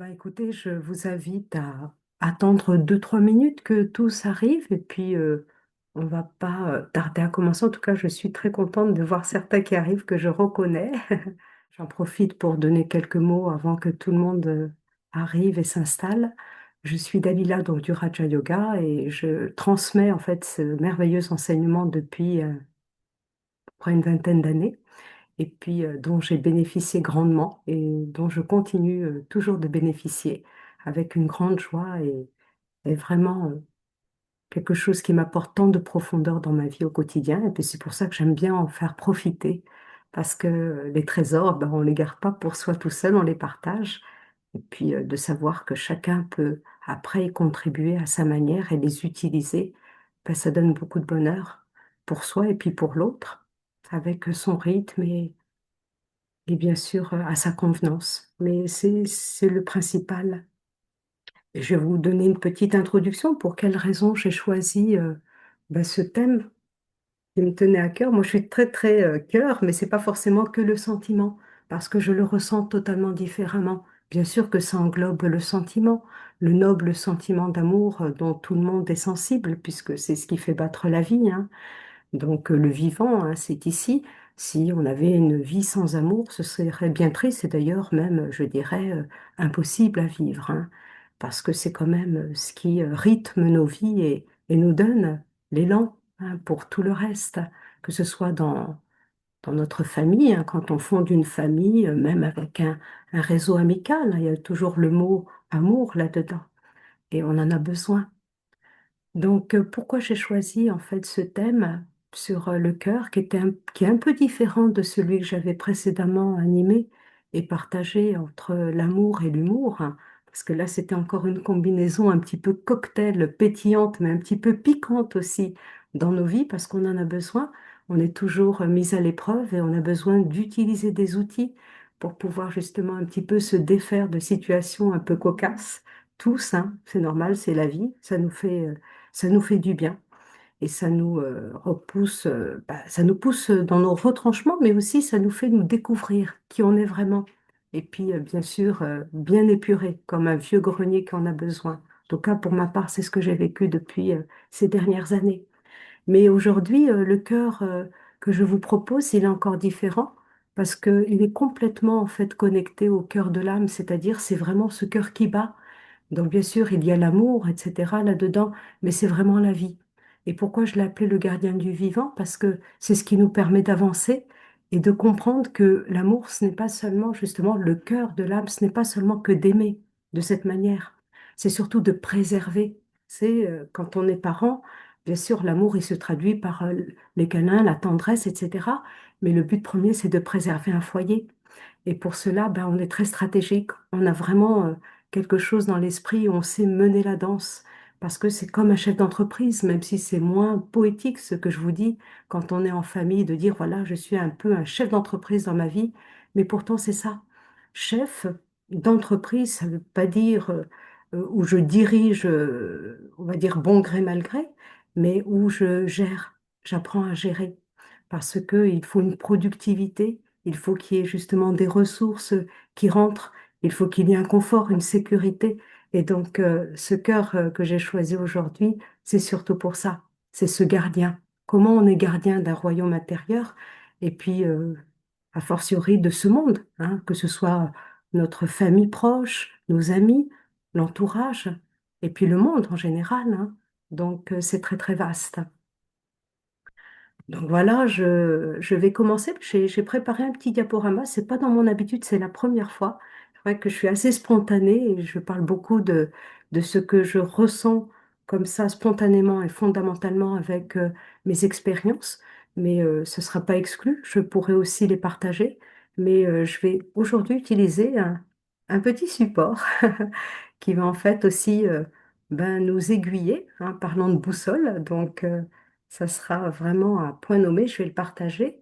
Ben, écoutez, je vous invite à attendre 2, 3 minutes que tous arrivent et puis on va pas tarder à commencer. En tout cas, je suis très contente de voir certains qui arrivent que je reconnais. J'en profite pour donner quelques mots avant que tout le monde arrive et s'installe. Je suis Dalila donc, du Raja Yoga et je transmets en fait ce merveilleux enseignement depuis près une vingtaine d'années et puis dont j'ai bénéficié grandement et dont je continue toujours de bénéficier avec une grande joie et vraiment quelque chose qui m'apporte tant de profondeur dans ma vie au quotidien. Et puis c'est pour ça que j'aime bien en faire profiter parce que les trésors, ben, on ne les garde pas pour soi tout seul, on les partage. Et puis de savoir que chacun peut après y contribuer à sa manière et les utiliser, ben, ça donne beaucoup de bonheur pour soi et puis pour l'autre, avec son rythme et bien sûr à sa convenance. Mais c'est le principal. Et je vais vous donner une petite introduction pour quelles raisons j'ai choisi ben, ce thème qui me tenait à cœur. Moi, je suis très très cœur, mais c'est pas forcément que le sentiment, parce que je le ressens totalement différemment. Bien sûr que ça englobe le sentiment, le noble sentiment d'amour dont tout le monde est sensible, puisque c'est ce qui fait battre la vie, hein. Donc le vivant, hein, c'est ici. Si on avait une vie sans amour, ce serait bien triste et d'ailleurs même, je dirais, impossible à vivre, hein, parce que c'est quand même ce qui rythme nos vies et nous donne l'élan, hein, pour tout le reste, que ce soit dans notre famille, hein, quand on fonde une famille, même avec un réseau amical, hein, il y a toujours le mot amour là-dedans et on en a besoin. Donc, pourquoi j'ai choisi en fait ce thème sur le cœur qui est un peu différent de celui que j'avais précédemment animé et partagé entre l'amour et l'humour, hein, parce que là, c'était encore une combinaison un petit peu cocktail, pétillante, mais un petit peu piquante aussi dans nos vies, parce qu'on en a besoin. On est toujours mis à l'épreuve et on a besoin d'utiliser des outils pour pouvoir justement un petit peu se défaire de situations un peu cocasses. Tous, hein, c'est normal, c'est la vie, ça nous fait du bien et ça nous repousse, bah, ça nous pousse dans nos retranchements, mais aussi ça nous fait nous découvrir qui on est vraiment. Et puis, bien sûr, bien épuré, comme un vieux grenier qui en a besoin. En tout cas, pour ma part, c'est ce que j'ai vécu depuis ces dernières années. Mais aujourd'hui, le cœur que je vous propose, il est encore différent parce qu'il est complètement en fait connecté au cœur de l'âme, c'est-à-dire c'est vraiment ce cœur qui bat. Donc bien sûr, il y a l'amour, etc. là-dedans, mais c'est vraiment la vie. Et pourquoi je l'ai appelé le gardien du vivant? Parce que c'est ce qui nous permet d'avancer et de comprendre que l'amour, ce n'est pas seulement justement le cœur de l'âme, ce n'est pas seulement que d'aimer de cette manière, c'est surtout de préserver. C'est quand on est parent, bien sûr, l'amour, il se traduit par les câlins, la tendresse, etc. Mais le but premier, c'est de préserver un foyer. Et pour cela, ben, on est très stratégique. On a vraiment quelque chose dans l'esprit où on sait mener la danse. Parce que c'est comme un chef d'entreprise, même si c'est moins poétique ce que je vous dis quand on est en famille, de dire, voilà, je suis un peu un chef d'entreprise dans ma vie. Mais pourtant, c'est ça. Chef d'entreprise, ça ne veut pas dire où je dirige, on va dire, bon gré, mal gré, mais où je gère. J'apprends à gérer. Parce qu'il faut une productivité, il faut qu'il y ait justement des ressources qui rentrent, il faut qu'il y ait un confort, une sécurité. Et donc, ce cœur que j'ai choisi aujourd'hui, c'est surtout pour ça. C'est ce gardien. Comment on est gardien d'un royaume intérieur et puis, a fortiori, de ce monde, hein, que ce soit notre famille proche, nos amis, l'entourage, et puis le monde en général, hein. Donc, c'est très, très vaste. Donc voilà, je vais commencer. J'ai préparé un petit diaporama. C'est pas dans mon habitude, c'est la première fois. C'est vrai que je suis assez spontanée et je parle beaucoup de ce que je ressens comme ça spontanément et fondamentalement avec mes expériences. Mais ce ne sera pas exclu. Je pourrais aussi les partager. Mais je vais aujourd'hui utiliser un petit support qui va en fait aussi ben, nous aiguiller, hein, parlant de boussole. Donc, ça sera vraiment un point nommé, je vais le partager.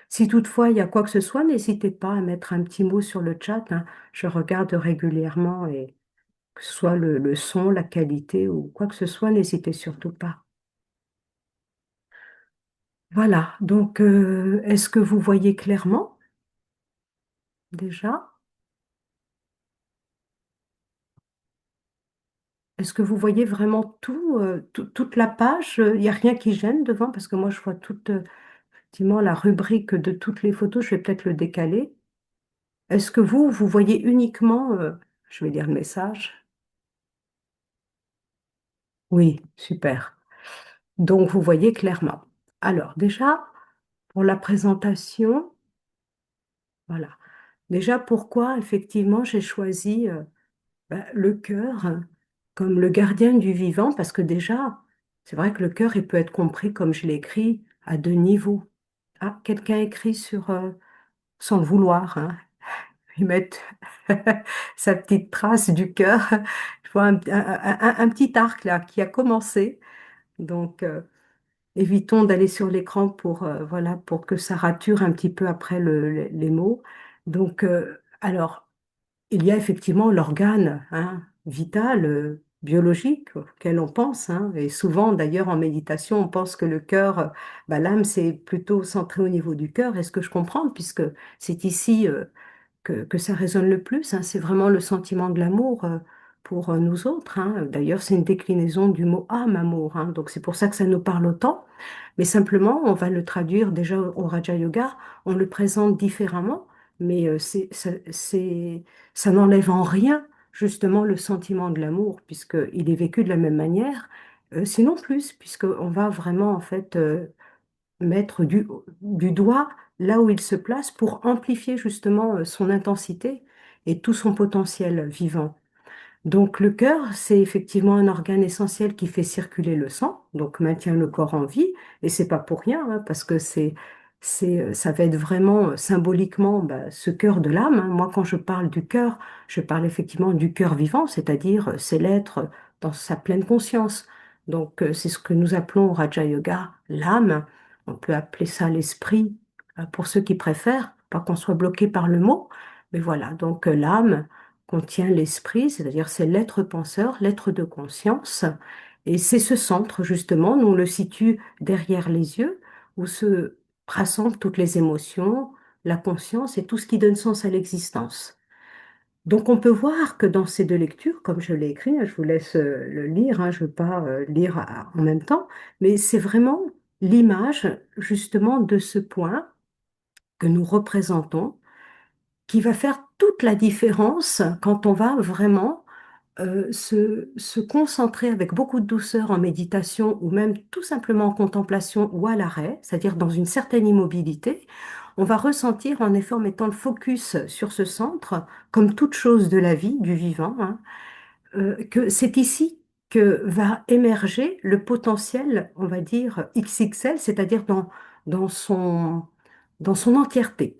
Si toutefois il y a quoi que ce soit, n'hésitez pas à mettre un petit mot sur le chat, hein. Je regarde régulièrement et que ce soit le son, la qualité ou quoi que ce soit, n'hésitez surtout pas. Voilà, donc est-ce que vous voyez clairement? déjà. Est-ce que vous voyez vraiment tout, toute la page? Il n'y a rien qui gêne devant parce que moi je vois toute, effectivement, la rubrique de toutes les photos. Je vais peut-être le décaler. Est-ce que vous voyez uniquement, je vais lire le message. Oui, super. Donc vous voyez clairement. Alors déjà, pour la présentation, voilà. Déjà, pourquoi effectivement j'ai choisi le cœur comme le gardien du vivant? Parce que déjà, c'est vrai que le cœur, il peut être compris, comme je l'ai écrit, à deux niveaux. Ah, quelqu'un écrit sur, sans le vouloir, hein, ils mettent sa petite trace du cœur. Je vois un petit arc là qui a commencé. Donc, évitons d'aller sur l'écran pour, voilà, pour que ça rature un petit peu après les mots. Donc, alors, il y a effectivement l'organe hein, vital, biologique, auquel on pense. Hein. Et souvent, d'ailleurs, en méditation, on pense que le cœur, l'âme, c'est plutôt centré au niveau du cœur. Et ce que je comprends, puisque c'est ici que ça résonne le plus. Hein. C'est vraiment le sentiment de l'amour pour nous autres. Hein. D'ailleurs, c'est une déclinaison du mot âme, amour. Hein. Donc, c'est pour ça que ça nous parle autant. Mais simplement, on va le traduire déjà au Raja Yoga, on le présente différemment, mais ça n'enlève en rien justement le sentiment de l'amour, puisqu'il est vécu de la même manière, sinon plus, puisqu'on va vraiment en fait mettre du doigt là où il se place pour amplifier justement son intensité et tout son potentiel vivant. Donc le cœur, c'est effectivement un organe essentiel qui fait circuler le sang, donc maintient le corps en vie, et c'est pas pour rien, hein, parce que ça va être vraiment symboliquement ce cœur de l'âme. Hein. Moi, quand je parle du cœur, je parle effectivement du cœur vivant, c'est-à-dire c'est l'être dans sa pleine conscience. Donc c'est ce que nous appelons au Raja Yoga l'âme. On peut appeler ça l'esprit pour ceux qui préfèrent, pas qu'on soit bloqué par le mot, mais voilà. Donc l'âme contient l'esprit, c'est-à-dire c'est l'être penseur, l'être de conscience. Et c'est ce centre, justement, nous on le situe derrière les yeux, où se rassemblent toutes les émotions, la conscience et tout ce qui donne sens à l'existence. Donc on peut voir que dans ces deux lectures, comme je l'ai écrit, hein, je vous laisse le lire, hein, je ne veux pas lire en même temps, mais c'est vraiment l'image justement de ce point que nous représentons qui va faire toute la différence quand on va vraiment se concentrer avec beaucoup de douceur en méditation ou même tout simplement en contemplation ou à l'arrêt, c'est-à-dire dans une certaine immobilité, on va ressentir en effet en mettant le focus sur ce centre, comme toute chose de la vie, du vivant, hein, que c'est ici que va émerger le potentiel, on va dire, XXL, c'est-à-dire dans son entièreté.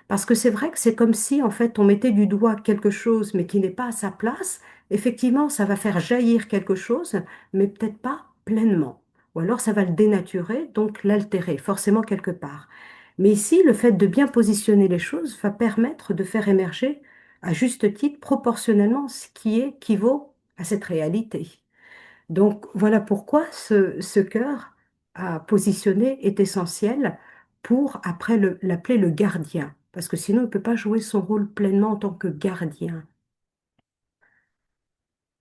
Parce que c'est vrai que c'est comme si, en fait, on mettait du doigt quelque chose, mais qui n'est pas à sa place. Effectivement, ça va faire jaillir quelque chose, mais peut-être pas pleinement. Ou alors, ça va le dénaturer, donc l'altérer, forcément quelque part. Mais ici, le fait de bien positionner les choses va permettre de faire émerger, à juste titre, proportionnellement ce qui équivaut à cette réalité. Donc voilà pourquoi ce cœur à positionner est essentiel pour après l'appeler le gardien, parce que sinon il ne peut pas jouer son rôle pleinement en tant que gardien.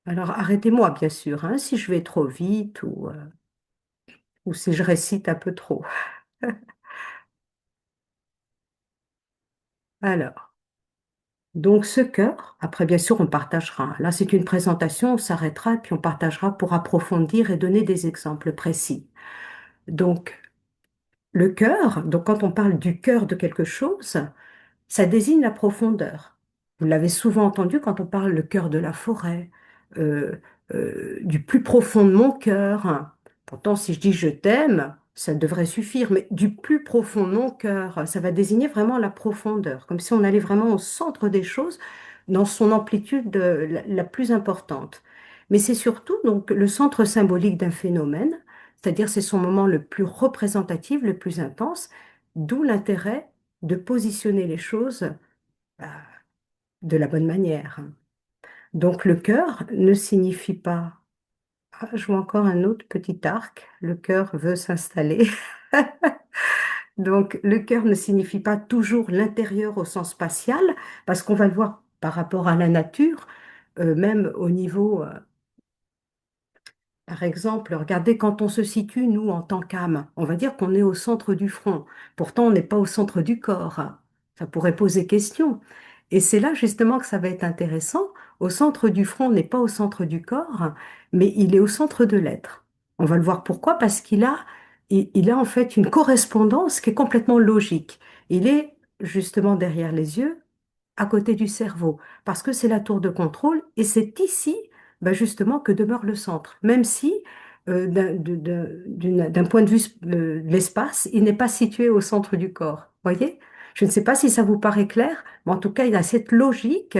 Alors arrêtez-moi bien sûr, hein, si je vais trop vite ou si je récite un peu trop. Alors, donc ce cœur, après bien sûr on partagera. Là c'est une présentation, on s'arrêtera et puis on partagera pour approfondir et donner des exemples précis. Donc le cœur, donc quand on parle du cœur de quelque chose, ça désigne la profondeur. Vous l'avez souvent entendu quand on parle le cœur de la forêt, euh, du plus profond de mon cœur. Pourtant, si je dis je t'aime, ça devrait suffire, mais du plus profond de mon cœur, ça va désigner vraiment la profondeur, comme si on allait vraiment au centre des choses, dans son amplitude la plus importante. Mais c'est surtout donc le centre symbolique d'un phénomène, c'est-à-dire c'est son moment le plus représentatif, le plus intense, d'où l'intérêt de positionner les choses bah, de la bonne manière. Donc le cœur ne signifie pas, ah, je vois encore un autre petit arc, le cœur veut s'installer. Donc, le cœur ne signifie pas toujours l'intérieur au sens spatial, parce qu'on va le voir par rapport à la nature, même au niveau par exemple, regardez, quand on se situe, nous, en tant qu'âme, on va dire qu'on est au centre du front. Pourtant, on n'est pas au centre du corps. Ça pourrait poser question. Et c'est là justement que ça va être intéressant. Au centre du front, on n'est pas au centre du corps, mais il est au centre de l'être. On va le voir pourquoi, parce il a en fait une correspondance qui est complètement logique. Il est justement derrière les yeux, à côté du cerveau, parce que c'est la tour de contrôle et c'est ici ben justement que demeure le centre, même si d'un point de vue de l'espace, il n'est pas situé au centre du corps. Voyez? Je ne sais pas si ça vous paraît clair, mais en tout cas, il a cette logique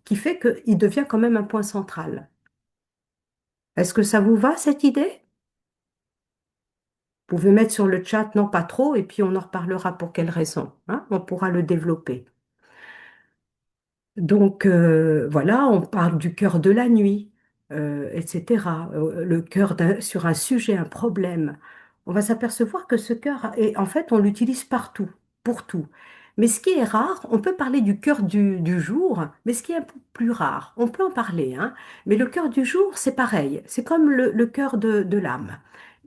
qui fait qu'il devient quand même un point central. Est-ce que ça vous va, cette idée? Vous pouvez mettre sur le chat, non pas trop, et puis on en reparlera pour quelle raison, hein? On pourra le développer. Donc voilà, on parle du cœur de la nuit, etc. Le cœur sur un sujet, un problème. On va s'apercevoir que ce cœur, et en fait, on l'utilise partout, pour tout. Mais ce qui est rare, on peut parler du cœur du jour, mais ce qui est un peu plus rare, on peut en parler, hein, mais le cœur du jour, c'est pareil, c'est comme le cœur de l'âme.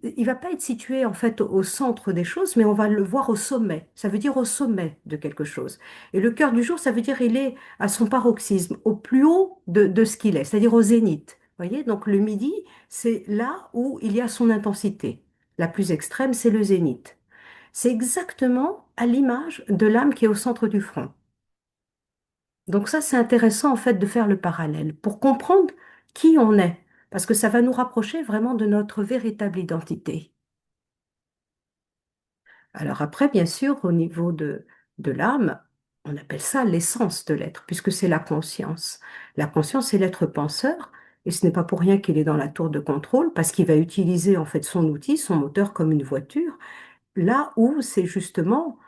Il va pas être situé en fait au centre des choses, mais on va le voir au sommet. Ça veut dire au sommet de quelque chose. Et le cœur du jour, ça veut dire il est à son paroxysme, au plus haut de ce qu'il est, c'est-à-dire au zénith. Voyez, donc le midi, c'est là où il y a son intensité. La plus extrême, c'est le zénith. C'est exactement à l'image de l'âme qui est au centre du front. Donc ça, c'est intéressant en fait de faire le parallèle pour comprendre qui on est, parce que ça va nous rapprocher vraiment de notre véritable identité. Alors après, bien sûr, au niveau de l'âme, on appelle ça l'essence de l'être, puisque c'est la conscience. La conscience, c'est l'être penseur, et ce n'est pas pour rien qu'il est dans la tour de contrôle, parce qu'il va utiliser en fait son outil, son moteur comme une voiture, là où c'est justement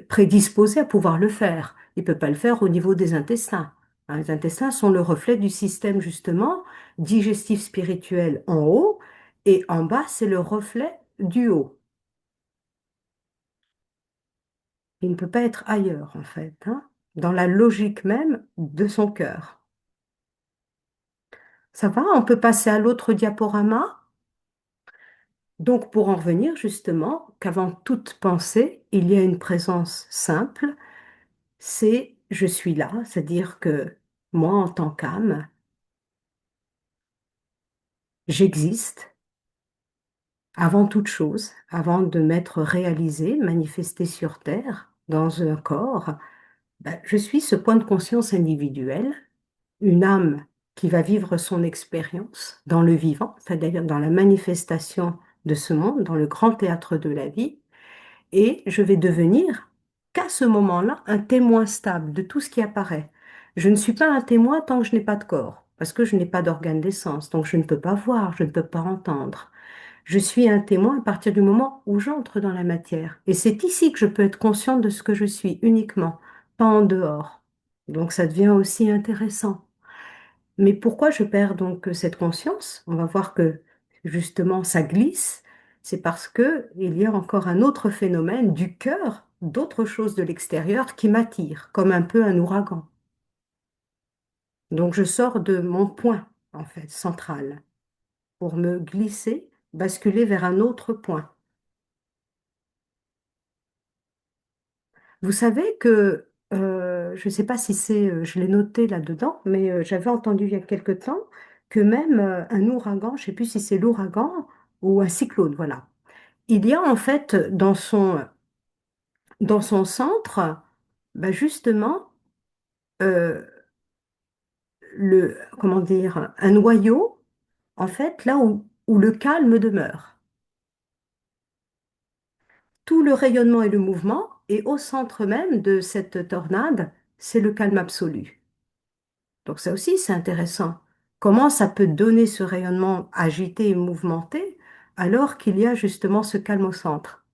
prédisposé à pouvoir le faire. Il ne peut pas le faire au niveau des intestins. Hein, les intestins sont le reflet du système justement digestif spirituel en haut, et en bas, c'est le reflet du haut. Il ne peut pas être ailleurs, en fait, hein, dans la logique même de son cœur. Ça va? On peut passer à l'autre diaporama. Donc, pour en revenir justement, qu'avant toute pensée, il y a une présence simple, c'est je suis là, c'est-à-dire que moi, en tant qu'âme, j'existe avant toute chose, avant de m'être réalisée, manifestée sur Terre, dans un corps. Ben, je suis ce point de conscience individuel, une âme qui va vivre son expérience dans le vivant, c'est-à-dire dans la manifestation de ce monde, dans le grand théâtre de la vie, et je vais devenir, qu'à ce moment-là, un témoin stable de tout ce qui apparaît. Je ne suis pas un témoin tant que je n'ai pas de corps, parce que je n'ai pas d'organe d'essence, donc je ne peux pas voir, je ne peux pas entendre. Je suis un témoin à partir du moment où j'entre dans la matière. Et c'est ici que je peux être consciente de ce que je suis uniquement, pas en dehors. Donc ça devient aussi intéressant. Mais pourquoi je perds donc cette conscience? On va voir que justement ça glisse. C'est parce que il y a encore un autre phénomène du cœur, d'autres choses de l'extérieur qui m'attirent, comme un peu un ouragan. Donc je sors de mon point, en fait, central, pour me glisser, basculer vers un autre point. Vous savez que, je ne sais pas si je l'ai noté là-dedans, mais j'avais entendu il y a quelque temps que même un ouragan, je ne sais plus si c'est l'ouragan ou un cyclone, voilà. Il y a en fait dans son centre, bah, justement, euh, comment dire, un noyau, en fait, là où le calme demeure. Tout le rayonnement et le mouvement, et au centre même de cette tornade, c'est le calme absolu. Donc ça aussi, c'est intéressant. Comment ça peut donner ce rayonnement agité et mouvementé alors qu'il y a justement ce calme au centre?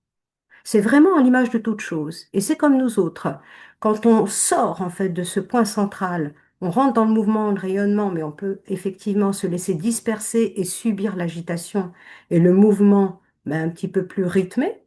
C'est vraiment à l'image de toute chose. Et c'est comme nous autres. Quand on sort en fait de ce point central, on rentre dans le mouvement, le rayonnement, mais on peut effectivement se laisser disperser et subir l'agitation et le mouvement un petit peu plus rythmé.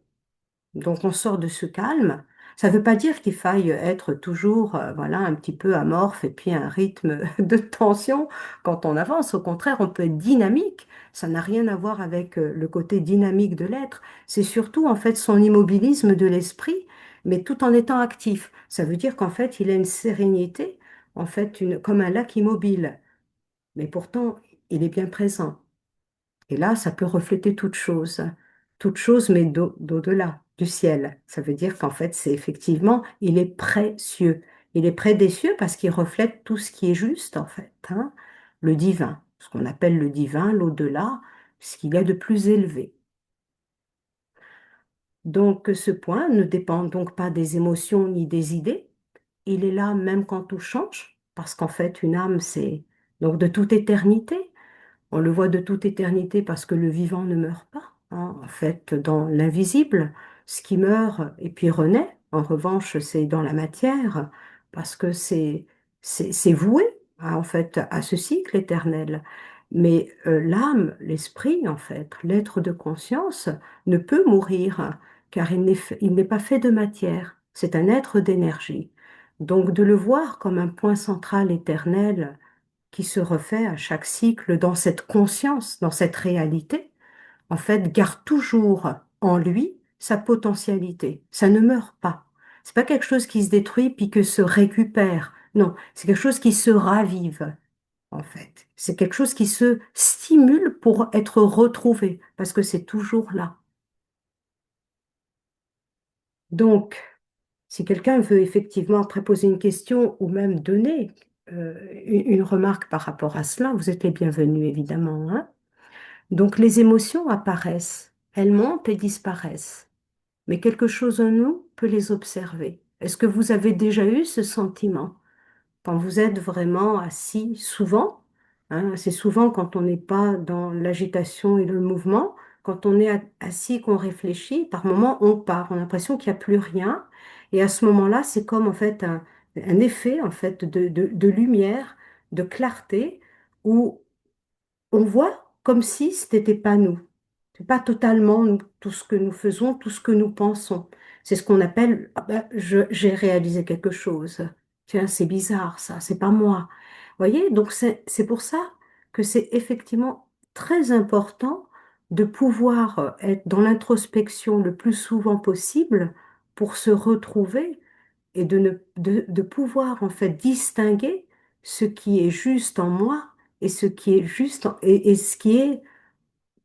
Donc on sort de ce calme. Ça ne veut pas dire qu'il faille être toujours, voilà, un petit peu amorphe et puis un rythme de tension quand on avance. Au contraire, on peut être dynamique. Ça n'a rien à voir avec le côté dynamique de l'être. C'est surtout en fait son immobilisme de l'esprit, mais tout en étant actif. Ça veut dire qu'en fait, il a une sérénité, en fait, comme un lac immobile. Mais pourtant, il est bien présent. Et là, ça peut refléter toute chose, mais d'au-delà, du ciel. Ça veut dire qu'en fait, c'est effectivement, il est précieux. Il est près des cieux parce qu'il reflète tout ce qui est juste, en fait, hein. Le divin, ce qu'on appelle le divin, l'au-delà, ce qu'il y a de plus élevé. Donc, ce point ne dépend donc pas des émotions ni des idées. Il est là même quand tout change, parce qu'en fait, une âme, c'est donc de toute éternité. On le voit de toute éternité parce que le vivant ne meurt pas, hein. En fait, dans l'invisible, ce qui meurt et puis renaît, en revanche, c'est dans la matière, parce que c'est voué, hein, en fait, à ce cycle éternel. Mais l'âme, l'esprit, en fait, l'être de conscience, ne peut mourir, car il n'est pas fait de matière. C'est un être d'énergie. Donc, de le voir comme un point central éternel, qui se refait à chaque cycle dans cette conscience, dans cette réalité, en fait, garde toujours en lui sa potentialité. Ça ne meurt pas. C'est pas quelque chose qui se détruit puis que se récupère. Non, c'est quelque chose qui se ravive, en fait. C'est quelque chose qui se stimule pour être retrouvé, parce que c'est toujours là. Donc, si quelqu'un veut effectivement après poser une question ou même donner une remarque par rapport à cela, vous êtes les bienvenus, évidemment, hein. Donc les émotions apparaissent, elles montent et disparaissent, mais quelque chose en nous peut les observer. Est-ce que vous avez déjà eu ce sentiment quand vous êtes vraiment assis souvent, hein, c'est souvent quand on n'est pas dans l'agitation et le mouvement, quand on est assis, qu'on réfléchit, par moments on part, on a l'impression qu'il n'y a plus rien, et à ce moment-là, c'est comme en fait un effet en fait de lumière, de clarté, où on voit comme si ce n'était pas nous. C'est pas totalement tout ce que nous faisons, tout ce que nous pensons. C'est ce qu'on appelle, ah ben, j'ai réalisé quelque chose. Tiens, c'est bizarre ça, c'est pas moi. Vous voyez, donc c'est pour ça que c'est effectivement très important de pouvoir être dans l'introspection le plus souvent possible pour se retrouver et de pouvoir en fait distinguer ce qui est juste en moi et ce qui est et ce qui est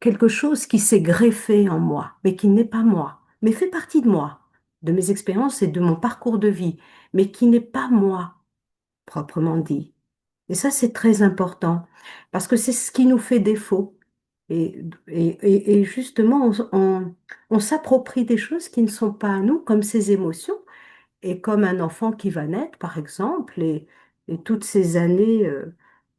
quelque chose qui s'est greffé en moi, mais qui n'est pas moi, mais fait partie de moi, de mes expériences et de mon parcours de vie, mais qui n'est pas moi, proprement dit. Et ça, c'est très important, parce que c'est ce qui nous fait défaut. Et justement, on s'approprie des choses qui ne sont pas à nous, comme ces émotions. Et comme un enfant qui va naître, par exemple, et toutes ces années,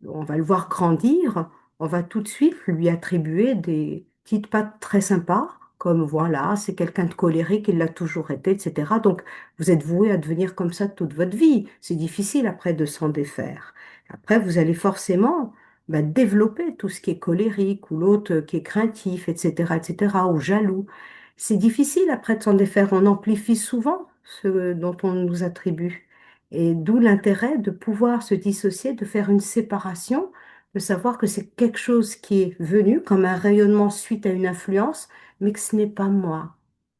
on va le voir grandir, on va tout de suite lui attribuer des petites pattes très sympas, comme voilà, c'est quelqu'un de colérique, il l'a toujours été, etc. Donc, vous êtes voué à devenir comme ça toute votre vie. C'est difficile après de s'en défaire. Après, vous allez forcément développer tout ce qui est colérique ou l'autre qui est craintif, etc., ou jaloux. C'est difficile après de s'en défaire. On amplifie souvent ce dont on nous attribue. Et d'où l'intérêt de pouvoir se dissocier, de faire une séparation, de savoir que c'est quelque chose qui est venu comme un rayonnement suite à une influence, mais que ce n'est pas moi.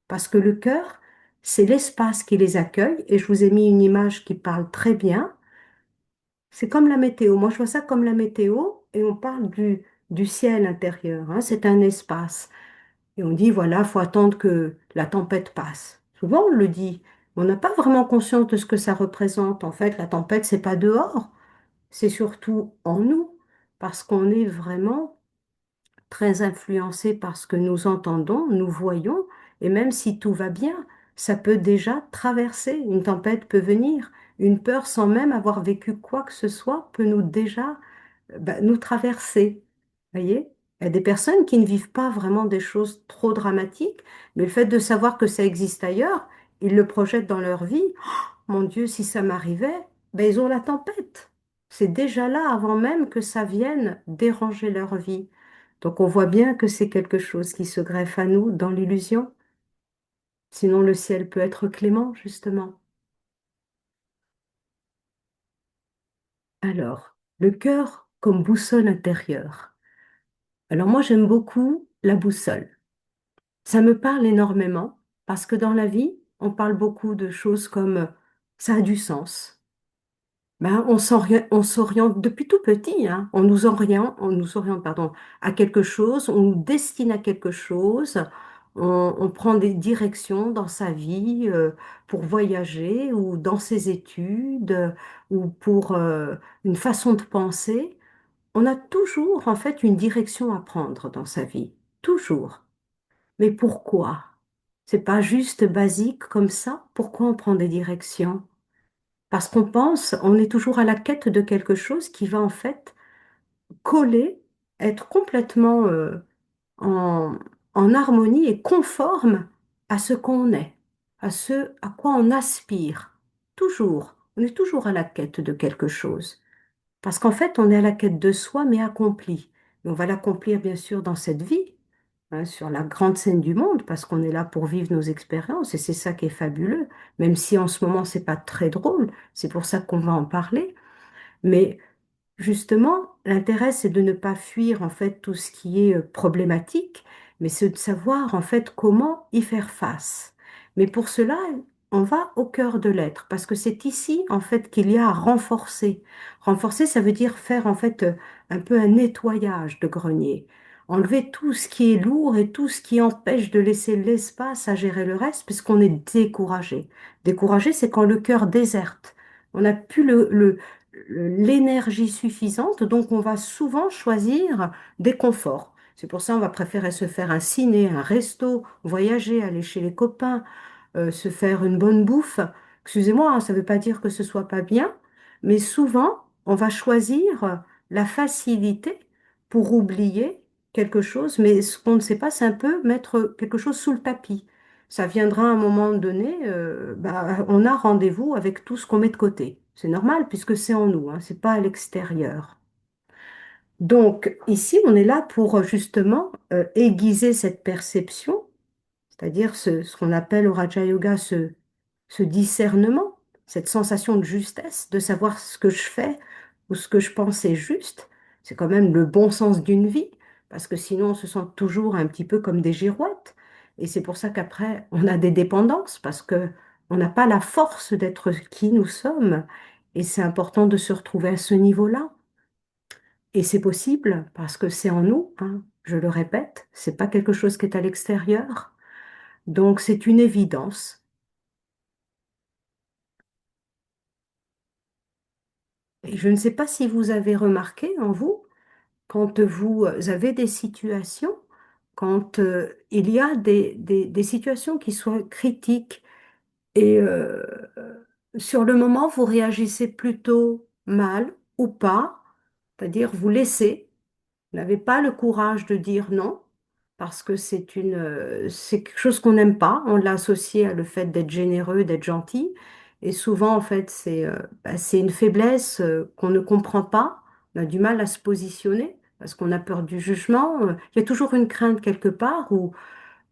Parce que le cœur, c'est l'espace qui les accueille. Et je vous ai mis une image qui parle très bien. C'est comme la météo. Moi, je vois ça comme la météo et on parle du ciel intérieur, hein. C'est un espace. Et on dit, voilà, faut attendre que la tempête passe. Souvent, on le dit. On n'a pas vraiment conscience de ce que ça représente. En fait, la tempête, c'est pas dehors, c'est surtout en nous, parce qu'on est vraiment très influencé par ce que nous entendons, nous voyons, et même si tout va bien, ça peut déjà traverser. Une tempête peut venir. Une peur, sans même avoir vécu quoi que ce soit, peut nous déjà nous traverser. Voyez? Il y a des personnes qui ne vivent pas vraiment des choses trop dramatiques, mais le fait de savoir que ça existe ailleurs, ils le projettent dans leur vie. Mon Dieu, si ça m'arrivait, ils ont la tempête. C'est déjà là avant même que ça vienne déranger leur vie. Donc on voit bien que c'est quelque chose qui se greffe à nous dans l'illusion. Sinon, le ciel peut être clément, justement. Alors, le cœur comme boussole intérieure. Alors moi, j'aime beaucoup la boussole. Ça me parle énormément parce que dans la vie, on parle beaucoup de choses comme ça a du sens. Ben, on s'oriente depuis tout petit, hein. On nous oriente, pardon, à quelque chose, on nous destine à quelque chose, on prend des directions dans sa vie pour voyager ou dans ses études ou pour une façon de penser. On a toujours en fait une direction à prendre dans sa vie, toujours. Mais pourquoi? C'est pas juste basique comme ça. Pourquoi on prend des directions? Parce qu'on pense, on est toujours à la quête de quelque chose qui va en fait coller, être complètement en, en harmonie et conforme à ce qu'on est, à ce à quoi on aspire. Toujours. On est toujours à la quête de quelque chose. Parce qu'en fait, on est à la quête de soi, mais accompli. Et on va l'accomplir, bien sûr, dans cette vie, hein, sur la grande scène du monde, parce qu'on est là pour vivre nos expériences, et c'est ça qui est fabuleux, même si en ce moment, c'est pas très drôle, c'est pour ça qu'on va en parler. Mais justement, l'intérêt, c'est de ne pas fuir en fait tout ce qui est problématique, mais c'est de savoir en fait comment y faire face. Mais pour cela, on va au cœur de l'être, parce que c'est ici en fait qu'il y a à renforcer. Renforcer, ça veut dire faire en fait un peu un nettoyage de grenier. Enlever tout ce qui est lourd et tout ce qui empêche de laisser l'espace à gérer le reste, puisqu'on est découragé. Découragé, c'est quand le cœur déserte. On n'a plus l'énergie suffisante, donc on va souvent choisir des conforts. C'est pour ça on va préférer se faire un ciné, un resto, voyager, aller chez les copains, se faire une bonne bouffe. Excusez-moi, hein, ça ne veut pas dire que ce soit pas bien, mais souvent on va choisir la facilité pour oublier quelque chose, mais ce qu'on ne sait pas, c'est un peu mettre quelque chose sous le tapis. Ça viendra à un moment donné, bah, on a rendez-vous avec tout ce qu'on met de côté. C'est normal puisque c'est en nous, hein, c'est pas à l'extérieur. Donc ici, on est là pour justement aiguiser cette perception, c'est-à-dire ce qu'on appelle au Raja Yoga ce discernement, cette sensation de justesse, de savoir ce que je fais ou ce que je pense est juste. C'est quand même le bon sens d'une vie, parce que sinon on se sent toujours un petit peu comme des girouettes. Et c'est pour ça qu'après, on a des dépendances, parce que on n'a pas la force d'être qui nous sommes. Et c'est important de se retrouver à ce niveau-là. Et c'est possible parce que c'est en nous, hein. Je le répète, c'est pas quelque chose qui est à l'extérieur. Donc c'est une évidence. Et je ne sais pas si vous avez remarqué en vous, quand vous avez des situations, quand il y a des situations qui sont critiques et sur le moment, vous réagissez plutôt mal ou pas, c'est-à-dire vous laissez. Vous n'avez pas le courage de dire non, parce que c'est quelque chose qu'on n'aime pas. On l'a associé à le fait d'être généreux, d'être gentil. Et souvent, en fait, c'est une faiblesse qu'on ne comprend pas. On a du mal à se positionner parce qu'on a peur du jugement. Il y a toujours une crainte quelque part où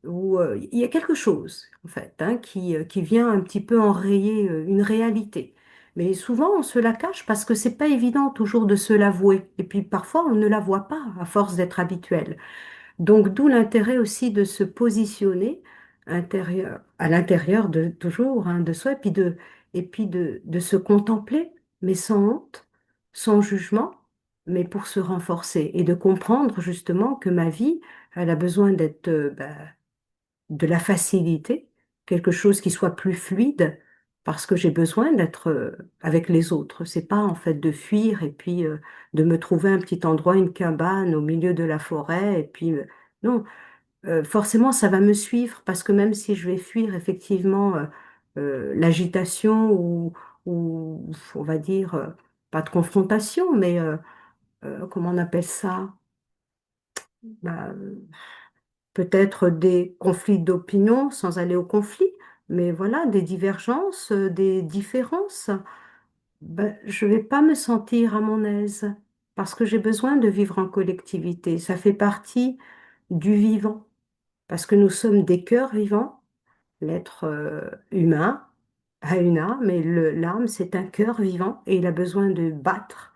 il y a quelque chose, en fait, hein, qui vient un petit peu enrayer une réalité. Mais souvent, on se la cache parce que c'est pas évident toujours de se l'avouer. Et puis parfois, on ne la voit pas à force d'être habituel. Donc, d'où l'intérêt aussi de se positionner à l'intérieur de toujours, hein, de soi, et puis de se contempler, mais sans honte, sans jugement, mais pour se renforcer et de comprendre justement que ma vie, elle a besoin d'être de la facilité, quelque chose qui soit plus fluide, parce que j'ai besoin d'être avec les autres. C'est pas en fait de fuir et puis de me trouver un petit endroit, une cabane au milieu de la forêt, et puis non, forcément ça va me suivre, parce que même si je vais fuir effectivement l'agitation ou on va dire pas de confrontation, mais comment on appelle ça? Bah, peut-être des conflits d'opinion sans aller au conflit, mais voilà, des divergences, des différences, ben, je ne vais pas me sentir à mon aise parce que j'ai besoin de vivre en collectivité. Ça fait partie du vivant parce que nous sommes des cœurs vivants. l'être humain a une âme et l'âme, c'est un cœur vivant et il a besoin de battre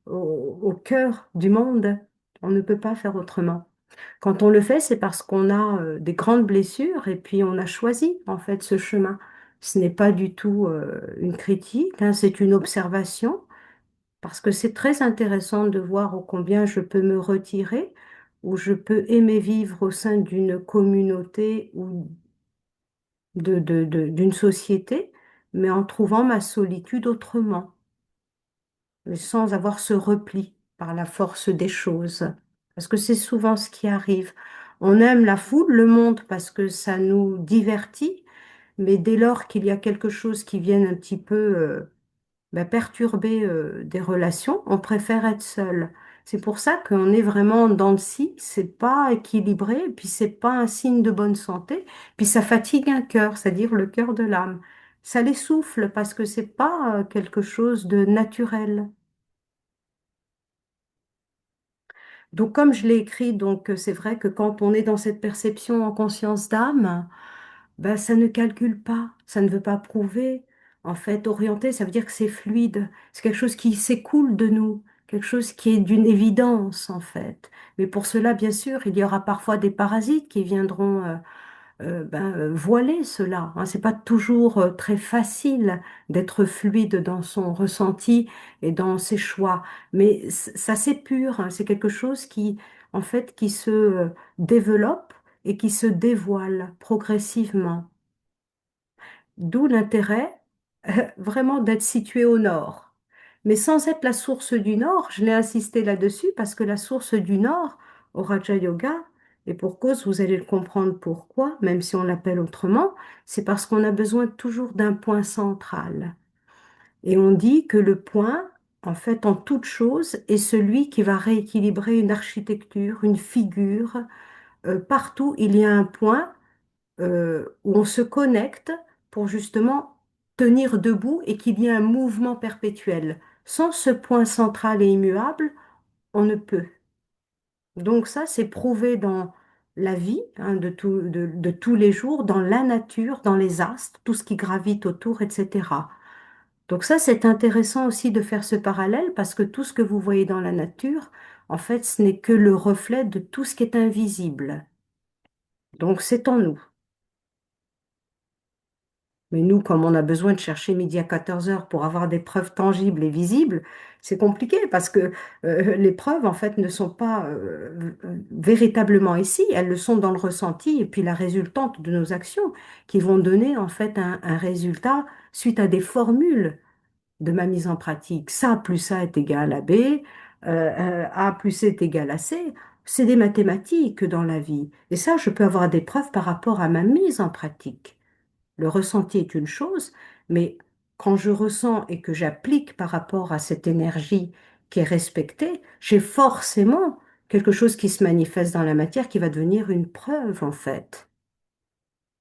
au cœur du monde. On ne peut pas faire autrement. Quand on le fait, c'est parce qu'on a des grandes blessures et puis on a choisi en fait ce chemin. Ce n'est pas du tout une critique, hein, c'est une observation parce que c'est très intéressant de voir ô combien je peux me retirer ou je peux aimer vivre au sein d'une communauté ou d'une société, mais en trouvant ma solitude autrement, mais sans avoir ce repli par la force des choses. Parce que c'est souvent ce qui arrive. On aime la foule, le monde, parce que ça nous divertit, mais dès lors qu'il y a quelque chose qui vienne un petit peu perturber des relations, on préfère être seul. C'est pour ça qu'on est vraiment dans le si, c'est pas équilibré, et puis c'est pas un signe de bonne santé, puis ça fatigue un cœur, c'est-à-dire le cœur de l'âme. Ça l'essouffle parce que c'est pas quelque chose de naturel. Donc, comme je l'ai écrit, donc c'est vrai que quand on est dans cette perception en conscience d'âme, ben, ça ne calcule pas, ça ne veut pas prouver. En fait, orienter, ça veut dire que c'est fluide, c'est quelque chose qui s'écoule de nous, quelque chose qui est d'une évidence, en fait. Mais pour cela, bien sûr, il y aura parfois des parasites qui viendront voiler cela, hein. C'est pas toujours très facile d'être fluide dans son ressenti et dans ses choix, mais ça s'épure, hein. C'est quelque chose qui, en fait, qui se développe et qui se dévoile progressivement. D'où l'intérêt vraiment d'être situé au nord. Mais sans être la source du nord, je l'ai insisté là-dessus parce que la source du nord, au Raja Yoga, et pour cause, vous allez le comprendre pourquoi, même si on l'appelle autrement, c'est parce qu'on a besoin toujours d'un point central. Et on dit que le point, en fait, en toute chose, est celui qui va rééquilibrer une architecture, une figure. Partout, il y a un point où on se connecte pour justement tenir debout et qu'il y ait un mouvement perpétuel. Sans ce point central et immuable, on ne peut. Donc ça, c'est prouvé dans la vie hein, de tous les jours, dans la nature, dans les astres, tout ce qui gravite autour, etc. Donc ça, c'est intéressant aussi de faire ce parallèle parce que tout ce que vous voyez dans la nature, en fait, ce n'est que le reflet de tout ce qui est invisible. Donc c'est en nous. Mais nous, comme on a besoin de chercher midi à 14 heures pour avoir des preuves tangibles et visibles, c'est compliqué parce que les preuves, en fait, ne sont pas véritablement ici, elles le sont dans le ressenti et puis la résultante de nos actions qui vont donner, en fait, un résultat suite à des formules de ma mise en pratique. Ça plus A est égal à B, A plus C est égal à C. C'est des mathématiques dans la vie. Et ça, je peux avoir des preuves par rapport à ma mise en pratique. Le ressenti est une chose, mais quand je ressens et que j'applique par rapport à cette énergie qui est respectée, j'ai forcément quelque chose qui se manifeste dans la matière qui va devenir une preuve en fait.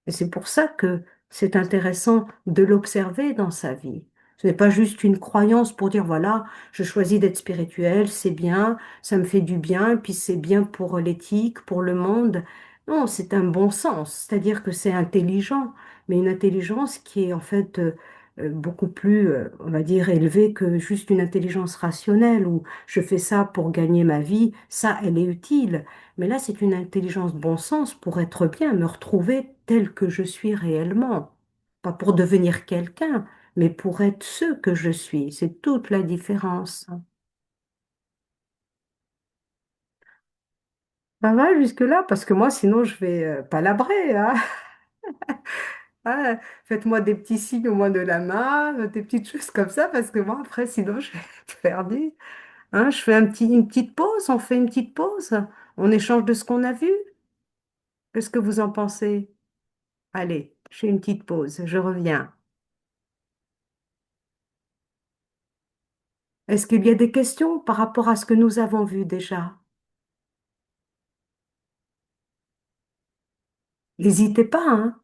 Et c'est pour ça que c'est intéressant de l'observer dans sa vie. Ce n'est pas juste une croyance pour dire, voilà, je choisis d'être spirituel, c'est bien, ça me fait du bien, puis c'est bien pour l'éthique, pour le monde. Non, c'est un bon sens, c'est-à-dire que c'est intelligent, mais une intelligence qui est en fait beaucoup plus, on va dire, élevée que juste une intelligence rationnelle où je fais ça pour gagner ma vie, ça, elle est utile. Mais là, c'est une intelligence bon sens pour être bien, me retrouver tel que je suis réellement. Pas pour devenir quelqu'un, mais pour être ce que je suis. C'est toute la différence. Ça va jusque-là, parce que moi, sinon, je vais palabrer, hein. Ah, faites-moi des petits signes au moins de la main, des petites choses comme ça, parce que moi, après, sinon, je vais être perdue. Hein, je fais une petite pause, on fait une petite pause. On échange de ce qu'on a vu. Qu'est-ce que vous en pensez? Allez, je fais une petite pause, je reviens. Est-ce qu'il y a des questions par rapport à ce que nous avons vu déjà? N'hésitez pas, hein.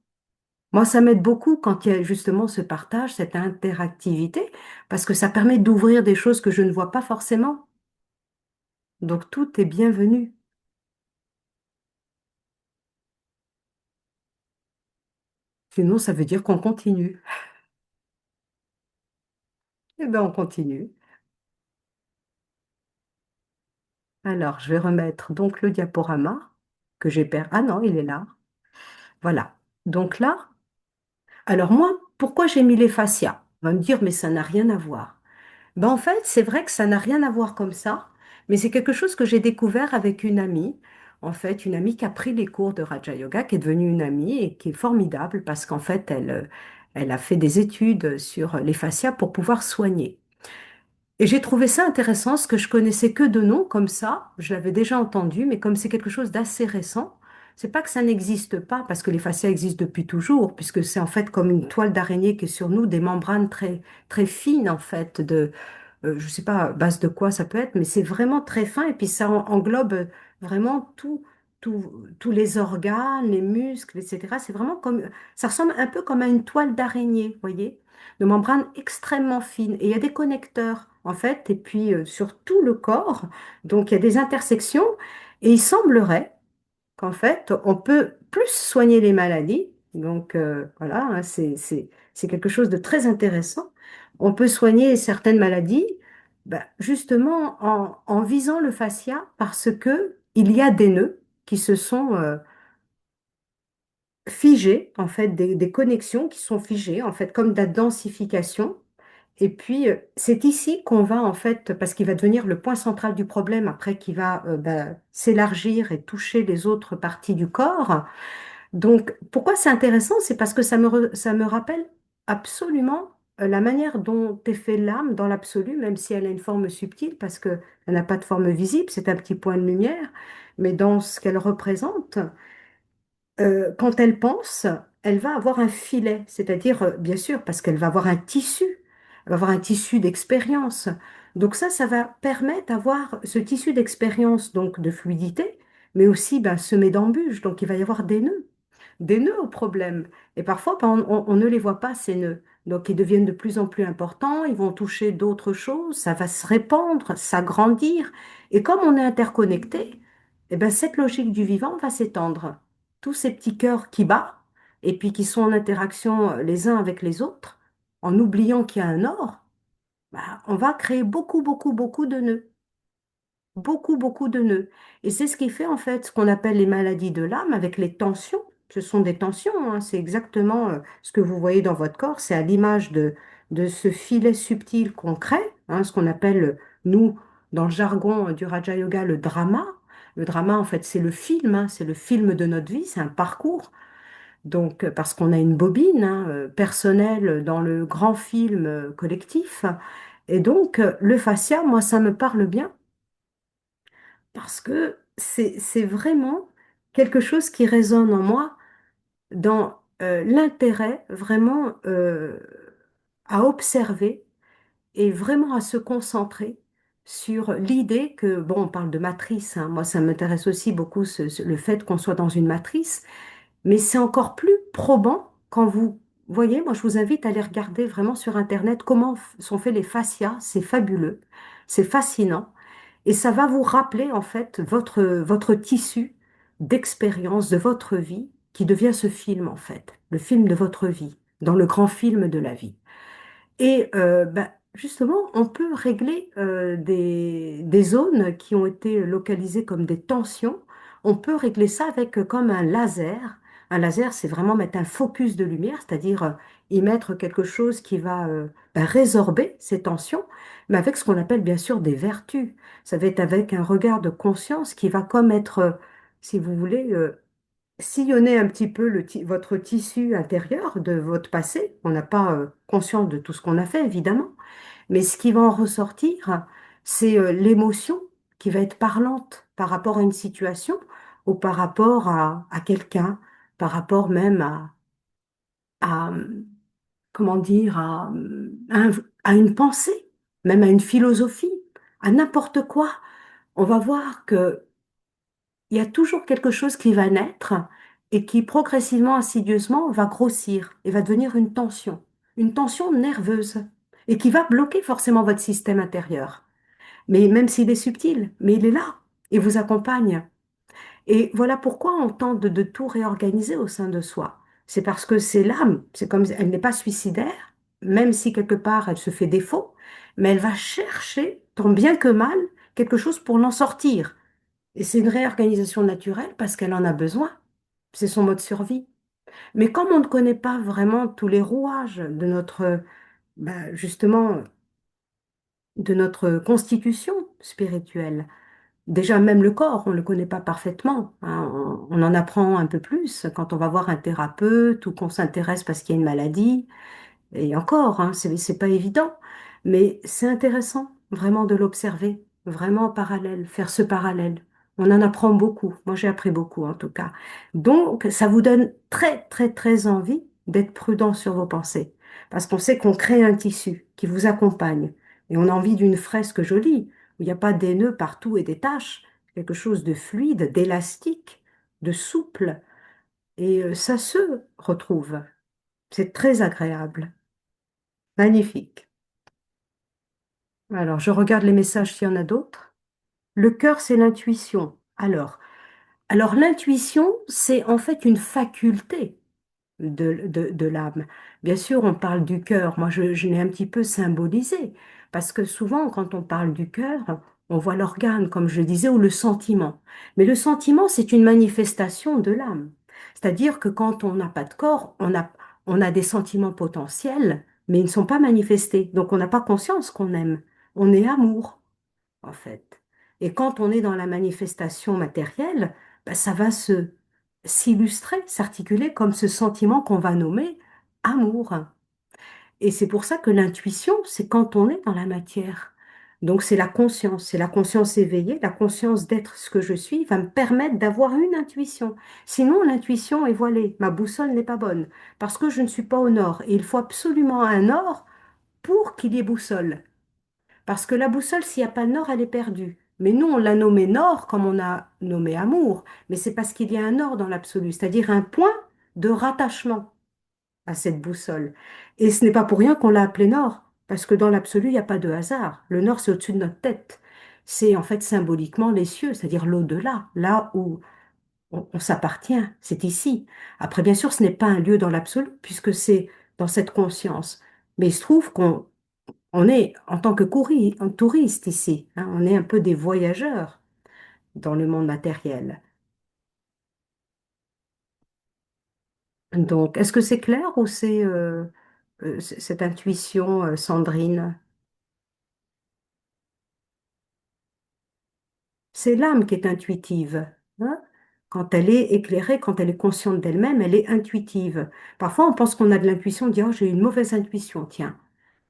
Moi, ça m'aide beaucoup quand il y a justement ce partage, cette interactivité, parce que ça permet d'ouvrir des choses que je ne vois pas forcément. Donc, tout est bienvenu. Sinon, ça veut dire qu'on continue. Eh bien, on continue. Alors, je vais remettre donc le diaporama que j'ai perdu. Ah non, il est là. Voilà. Donc là, alors moi, pourquoi j'ai mis les fascias? On va me dire, mais ça n'a rien à voir. Ben en fait, c'est vrai que ça n'a rien à voir comme ça, mais c'est quelque chose que j'ai découvert avec une amie. En fait, une amie qui a pris les cours de Raja Yoga, qui est devenue une amie et qui est formidable parce qu'en fait, elle a fait des études sur les fascias pour pouvoir soigner. Et j'ai trouvé ça intéressant, ce que je connaissais que de nom, comme ça, je l'avais déjà entendu, mais comme c'est quelque chose d'assez récent, c'est pas que ça n'existe pas, parce que les fascias existent depuis toujours, puisque c'est en fait comme une toile d'araignée qui est sur nous, des membranes très, très fines, en fait, je sais pas à base de quoi ça peut être, mais c'est vraiment très fin, et puis ça englobe vraiment tous les organes, les muscles, etc. C'est vraiment comme, ça ressemble un peu comme à une toile d'araignée, vous voyez? De membranes extrêmement fines. Et il y a des connecteurs, en fait, et puis sur tout le corps. Donc, il y a des intersections. Et il semblerait qu'en fait, on peut plus soigner les maladies. Donc, voilà, hein, c'est quelque chose de très intéressant. On peut soigner certaines maladies, bah, justement en visant le fascia parce que il y a des nœuds qui se sont figés, en fait, des connexions qui sont figées, en fait, comme de la densification. Et puis, c'est ici qu'on va, en fait, parce qu'il va devenir le point central du problème, après qui va s'élargir et toucher les autres parties du corps. Donc, pourquoi c'est intéressant? C'est parce que ça me rappelle absolument la manière dont est fait l'âme dans l'absolu, même si elle a une forme subtile, parce qu'elle n'a pas de forme visible, c'est un petit point de lumière, mais dans ce qu'elle représente, quand elle pense, elle va avoir un filet, c'est-à-dire, bien sûr, parce qu'elle va avoir un tissu, elle va avoir un tissu d'expérience. Donc ça va permettre d'avoir ce tissu d'expérience, donc de fluidité, mais aussi ben, semé d'embûches. Donc il va y avoir des nœuds au problème. Et parfois, ben, on ne les voit pas, ces nœuds. Donc ils deviennent de plus en plus importants, ils vont toucher d'autres choses, ça va se répandre, s'agrandir. Et comme on est interconnecté, eh ben, cette logique du vivant va s'étendre. Tous ces petits cœurs qui battent, et puis qui sont en interaction les uns avec les autres, en oubliant qu'il y a un or, ben, on va créer beaucoup, beaucoup, beaucoup de nœuds. Beaucoup, beaucoup de nœuds. Et c'est ce qui fait en fait ce qu'on appelle les maladies de l'âme avec les tensions. Ce sont des tensions, hein. C'est exactement ce que vous voyez dans votre corps. C'est à l'image de ce filet subtil qu'on crée, hein, ce qu'on appelle, nous, dans le jargon du Raja Yoga, le drama. Le drama, en fait, c'est le film, hein, c'est le film de notre vie, c'est un parcours. Donc, parce qu'on a une bobine hein, personnelle dans le grand film collectif. Et donc, le fascia, moi, ça me parle bien parce que c'est vraiment quelque chose qui résonne en moi dans l'intérêt vraiment à observer et vraiment à se concentrer sur l'idée que, bon, on parle de matrice, hein, moi ça m'intéresse aussi beaucoup le fait qu'on soit dans une matrice, mais c'est encore plus probant quand vous voyez, moi je vous invite à aller regarder vraiment sur Internet comment sont faits les fascias, c'est fabuleux, c'est fascinant. Et ça va vous rappeler en fait votre tissu d'expérience de votre vie qui devient ce film en fait, le film de votre vie, dans le grand film de la vie. Et justement, on peut régler des zones qui ont été localisées comme des tensions. On peut régler ça avec comme un laser. Un laser, c'est vraiment mettre un focus de lumière, c'est-à-dire y mettre quelque chose qui va résorber ces tensions, mais avec ce qu'on appelle bien sûr des vertus. Ça va être avec un regard de conscience qui va comme être, si vous voulez, sillonner un petit peu votre tissu intérieur de votre passé. On n'a pas conscience de tout ce qu'on a fait, évidemment, mais ce qui va en ressortir, c'est l'émotion qui va être parlante par rapport à une situation ou par rapport à quelqu'un, par rapport même à, comment dire, à une pensée, même à une philosophie, à n'importe quoi. On va voir que il y a toujours quelque chose qui va naître et qui progressivement, insidieusement, va grossir et va devenir une tension nerveuse et qui va bloquer forcément votre système intérieur. Mais même s'il est subtil, mais il est là et vous accompagne. Et voilà pourquoi on tente de tout réorganiser au sein de soi. C'est parce que c'est l'âme. C'est comme elle n'est pas suicidaire, même si quelque part elle se fait défaut, mais elle va chercher, tant bien que mal, quelque chose pour l'en sortir. Et c'est une réorganisation naturelle parce qu'elle en a besoin. C'est son mode de survie. Mais comme on ne connaît pas vraiment tous les rouages de notre, justement, de notre constitution spirituelle, déjà même le corps, on ne le connaît pas parfaitement, hein. On en apprend un peu plus quand on va voir un thérapeute ou qu'on s'intéresse parce qu'il y a une maladie. Et encore, hein, c'est pas évident, mais c'est intéressant vraiment de l'observer, vraiment en parallèle, faire ce parallèle. On en apprend beaucoup. Moi, j'ai appris beaucoup en tout cas. Donc, ça vous donne très, très, très envie d'être prudent sur vos pensées, parce qu'on sait qu'on crée un tissu qui vous accompagne, et on a envie d'une fresque jolie où il n'y a pas des nœuds partout et des taches, quelque chose de fluide, d'élastique, de souple, et ça se retrouve. C'est très agréable. Magnifique. Alors, je regarde les messages s'il y en a d'autres. Le cœur, c'est l'intuition. Alors l'intuition, c'est en fait une faculté de l'âme. Bien sûr, on parle du cœur. Moi, je l'ai un petit peu symbolisé. Parce que souvent, quand on parle du cœur, on voit l'organe, comme je disais, ou le sentiment. Mais le sentiment, c'est une manifestation de l'âme. C'est-à-dire que quand on n'a pas de corps, on a des sentiments potentiels, mais ils ne sont pas manifestés. Donc, on n'a pas conscience qu'on aime. On est amour, en fait. Et quand on est dans la manifestation matérielle, ça va s'illustrer, s'articuler comme ce sentiment qu'on va nommer amour. Et c'est pour ça que l'intuition, c'est quand on est dans la matière. Donc c'est la conscience éveillée, la conscience d'être ce que je suis va me permettre d'avoir une intuition. Sinon, l'intuition est voilée, ma boussole n'est pas bonne, parce que je ne suis pas au nord. Et il faut absolument un nord pour qu'il y ait boussole. Parce que la boussole, s'il n'y a pas de nord, elle est perdue. Mais nous, on l'a nommé nord comme on a nommé amour. Mais c'est parce qu'il y a un nord dans l'absolu, c'est-à-dire un point de rattachement à cette boussole. Et ce n'est pas pour rien qu'on l'a appelé nord, parce que dans l'absolu, il n'y a pas de hasard. Le nord, c'est au-dessus de notre tête. C'est en fait symboliquement les cieux, c'est-à-dire l'au-delà, là où on s'appartient, c'est ici. Après, bien sûr, ce n'est pas un lieu dans l'absolu, puisque c'est dans cette conscience. Mais il se trouve qu'on on est, en tant que touriste ici, hein, on est un peu des voyageurs dans le monde matériel. Donc, est-ce que c'est clair ou c'est cette intuition, Sandrine? C'est l'âme qui est intuitive, hein. Quand elle est éclairée, quand elle est consciente d'elle-même, elle est intuitive. Parfois, on pense qu'on a de l'intuition, on dit, oh, j'ai une mauvaise intuition, tiens.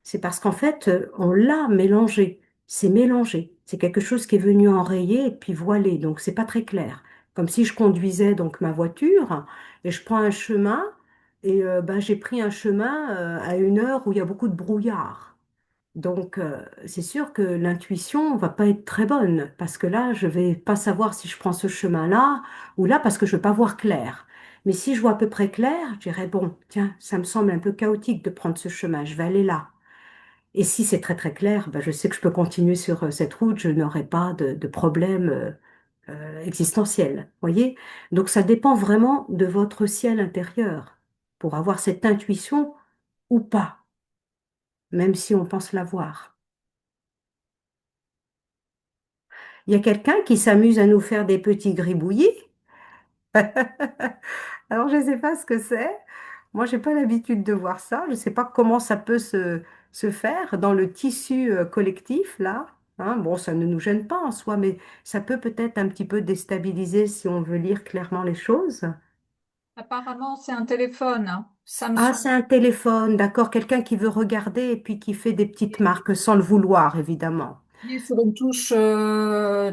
C'est parce qu'en fait, on l'a mélangé. C'est mélangé. C'est quelque chose qui est venu enrayer et puis voiler. Donc, c'est pas très clair. Comme si je conduisais donc ma voiture et je prends un chemin et j'ai pris un chemin à une heure où il y a beaucoup de brouillard. Donc, c'est sûr que l'intuition va pas être très bonne parce que là, je vais pas savoir si je prends ce chemin-là ou là parce que je vais pas voir clair. Mais si je vois à peu près clair, je dirais, bon, tiens, ça me semble un peu chaotique de prendre ce chemin, je vais aller là. Et si c'est très très clair, je sais que je peux continuer sur cette route, je n'aurai pas de problème existentiel. Voyez? Donc, ça dépend vraiment de votre ciel intérieur pour avoir cette intuition ou pas, même si on pense l'avoir. Il y a quelqu'un qui s'amuse à nous faire des petits gribouillis. Alors, je ne sais pas ce que c'est. Moi, j'ai pas l'habitude de voir ça. Je ne sais pas comment ça peut se faire dans le tissu collectif, là. Hein, bon, ça ne nous gêne pas en soi, mais ça peut peut-être un petit peu déstabiliser si on veut lire clairement les choses. Apparemment, c'est un téléphone, hein. Ah, Samsung. c'est un téléphone, d'accord. Quelqu'un qui veut regarder et puis qui fait des petites marques sans le vouloir, évidemment. Il est sur une touche,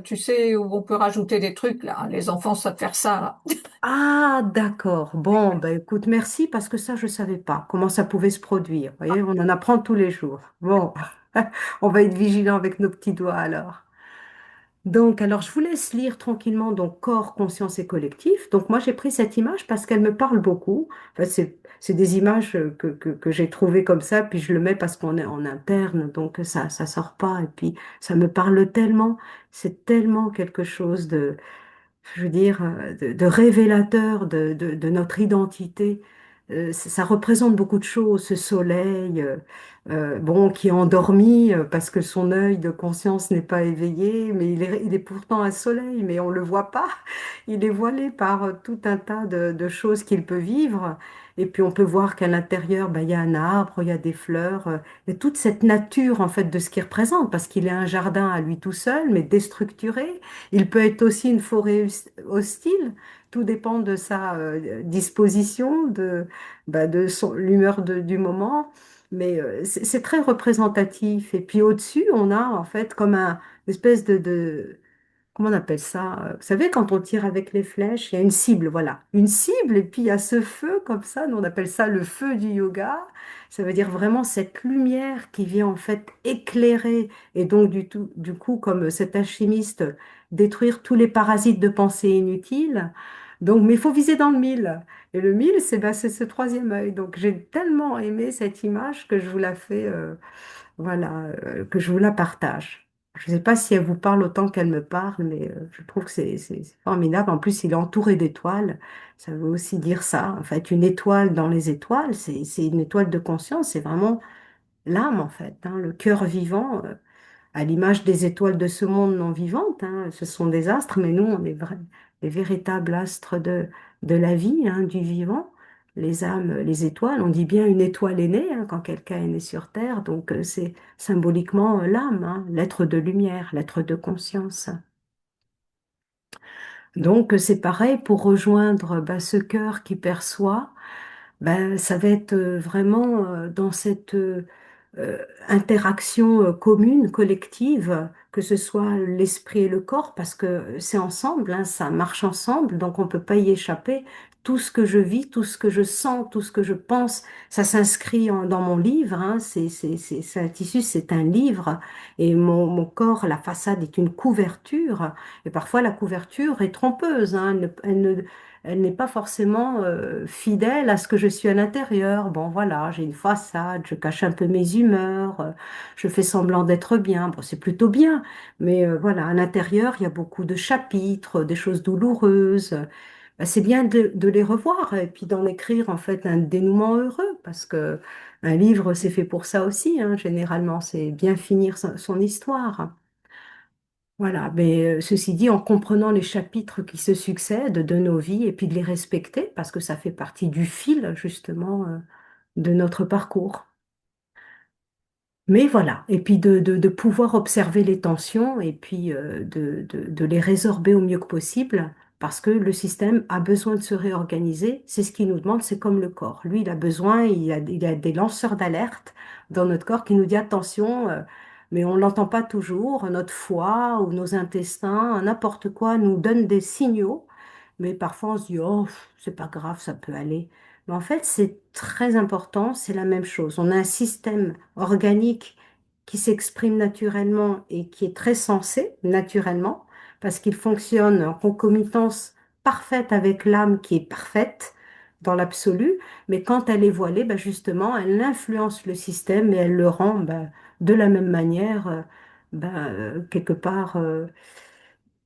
tu sais, où on peut rajouter des trucs, là. Les enfants savent faire ça, là. Ah, d'accord. Bon, ben écoute, merci parce que ça, je ne savais pas comment ça pouvait se produire. Vous voyez, on en apprend tous les jours. Bon, on va être vigilant avec nos petits doigts alors. Donc, alors, je vous laisse lire tranquillement donc corps, conscience et collectif. Donc, moi, j'ai pris cette image parce qu'elle me parle beaucoup. Enfin, c'est des images que j'ai trouvées comme ça, puis je le mets parce qu'on est en interne, donc ça sort pas. Et puis, ça me parle tellement. C'est tellement quelque chose de, je veux dire, de révélateur de notre identité. ça représente beaucoup de choses, ce soleil, bon, qui est endormi parce que son œil de conscience n'est pas éveillé, mais il est pourtant un soleil, mais on ne le voit pas. Il est voilé par tout un tas de choses qu'il peut vivre. Et puis on peut voir qu'à l'intérieur, ben, il y a un arbre, il y a des fleurs, et toute cette nature en fait de ce qu'il représente, parce qu'il est un jardin à lui tout seul, mais déstructuré. Il peut être aussi une forêt hostile. Tout dépend de sa disposition, l'humeur du moment. Mais c'est très représentatif. Et puis au-dessus, on a en fait comme une espèce comment on appelle ça? Vous savez, quand on tire avec les flèches, il y a une cible, voilà. Une cible, et puis il y a ce feu comme ça, nous on appelle ça le feu du yoga. Ça veut dire vraiment cette lumière qui vient en fait éclairer, et donc du coup, comme cet alchimiste, détruire tous les parasites de pensée inutiles. Donc, mais il faut viser dans le mille. Et le mille, c'est ce troisième œil. Donc j'ai tellement aimé cette image que je vous la fais. Voilà, que je vous la partage. Je ne sais pas si elle vous parle autant qu'elle me parle, mais je trouve que c'est formidable. En plus, il est entouré d'étoiles. Ça veut aussi dire ça. En fait, une étoile dans les étoiles, c'est une étoile de conscience. C'est vraiment l'âme, en fait, hein, le cœur vivant. À l'image des étoiles de ce monde non vivantes, hein. Ce sont des astres, mais nous, on est les véritables astres de la vie, hein, du vivant. Les âmes, les étoiles, on dit bien une étoile est née hein, quand quelqu'un est né sur Terre, donc c'est symboliquement l'âme, hein, l'être de lumière, l'être de conscience. Donc c'est pareil pour rejoindre bah, ce cœur qui perçoit. Ben, ça va être vraiment dans cette euh, interaction commune, collective, que ce soit l'esprit et le corps, parce que c'est ensemble, hein, ça marche ensemble, donc on ne peut pas y échapper. Tout ce que je vis, tout ce que je sens, tout ce que je pense, ça s'inscrit dans mon livre. Hein, c'est un tissu, c'est un livre. Et mon corps, la façade est une couverture. Et parfois, la couverture est trompeuse. Hein, elle n'est pas forcément fidèle à ce que je suis à l'intérieur. Bon, voilà, j'ai une façade, je cache un peu mes humeurs, je fais semblant d'être bien. Bon, c'est plutôt bien, mais voilà, à l'intérieur, il y a beaucoup de chapitres, des choses douloureuses. Ben, c'est bien de les revoir et puis d'en écrire en fait un dénouement heureux, parce que un livre, c'est fait pour ça aussi, hein, généralement, c'est bien finir son histoire. Voilà, mais ceci dit, en comprenant les chapitres qui se succèdent de nos vies et puis de les respecter, parce que ça fait partie du fil, justement, de notre parcours. Mais voilà, et puis de pouvoir observer les tensions et puis de les résorber au mieux que possible, parce que le système a besoin de se réorganiser. C'est ce qu'il nous demande, c'est comme le corps. Lui, il a besoin, il a des lanceurs d'alerte dans notre corps qui nous dit attention, mais on ne l'entend pas toujours. Notre foie ou nos intestins, n'importe quoi, nous donne des signaux, mais parfois on se dit, oh, c'est pas grave, ça peut aller. Mais en fait, c'est très important, c'est la même chose. On a un système organique qui s'exprime naturellement et qui est très sensé naturellement, parce qu'il fonctionne en concomitance parfaite avec l'âme qui est parfaite dans l'absolu, mais quand elle est voilée, ben justement, elle influence le système et elle le rend ben, de la même manière, quelque part,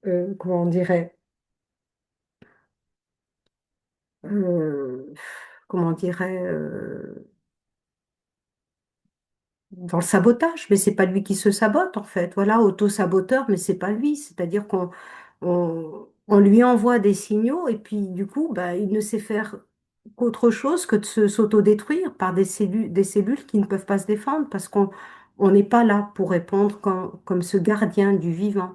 comment on dirait, euh, comment on dirait, dans le sabotage, mais c'est pas lui qui se sabote en fait. Voilà, auto-saboteur, mais c'est pas lui. C'est-à-dire qu'on lui envoie des signaux et puis du coup, bah, il ne sait faire qu'autre chose que de s'auto-détruire par des cellules qui ne peuvent pas se défendre parce qu'on n'est pas là pour répondre comme ce gardien du vivant.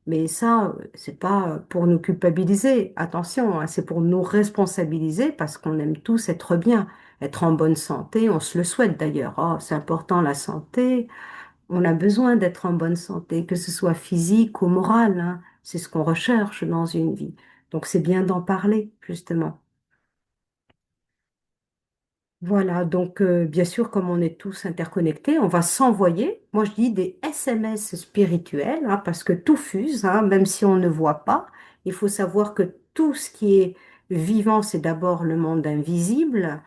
Mais ça, c'est pas pour nous culpabiliser, attention, hein, c'est pour nous responsabiliser parce qu'on aime tous être bien, être en bonne santé, on se le souhaite d'ailleurs. Oh, c'est important la santé, on a besoin d'être en bonne santé, que ce soit physique ou morale, hein, c'est ce qu'on recherche dans une vie. Donc c'est bien d'en parler, justement. Voilà, donc bien sûr, comme on est tous interconnectés, on va s'envoyer, moi je dis des SMS spirituels, hein, parce que tout fuse, hein, même si on ne voit pas. Il faut savoir que tout ce qui est vivant, c'est d'abord le monde invisible.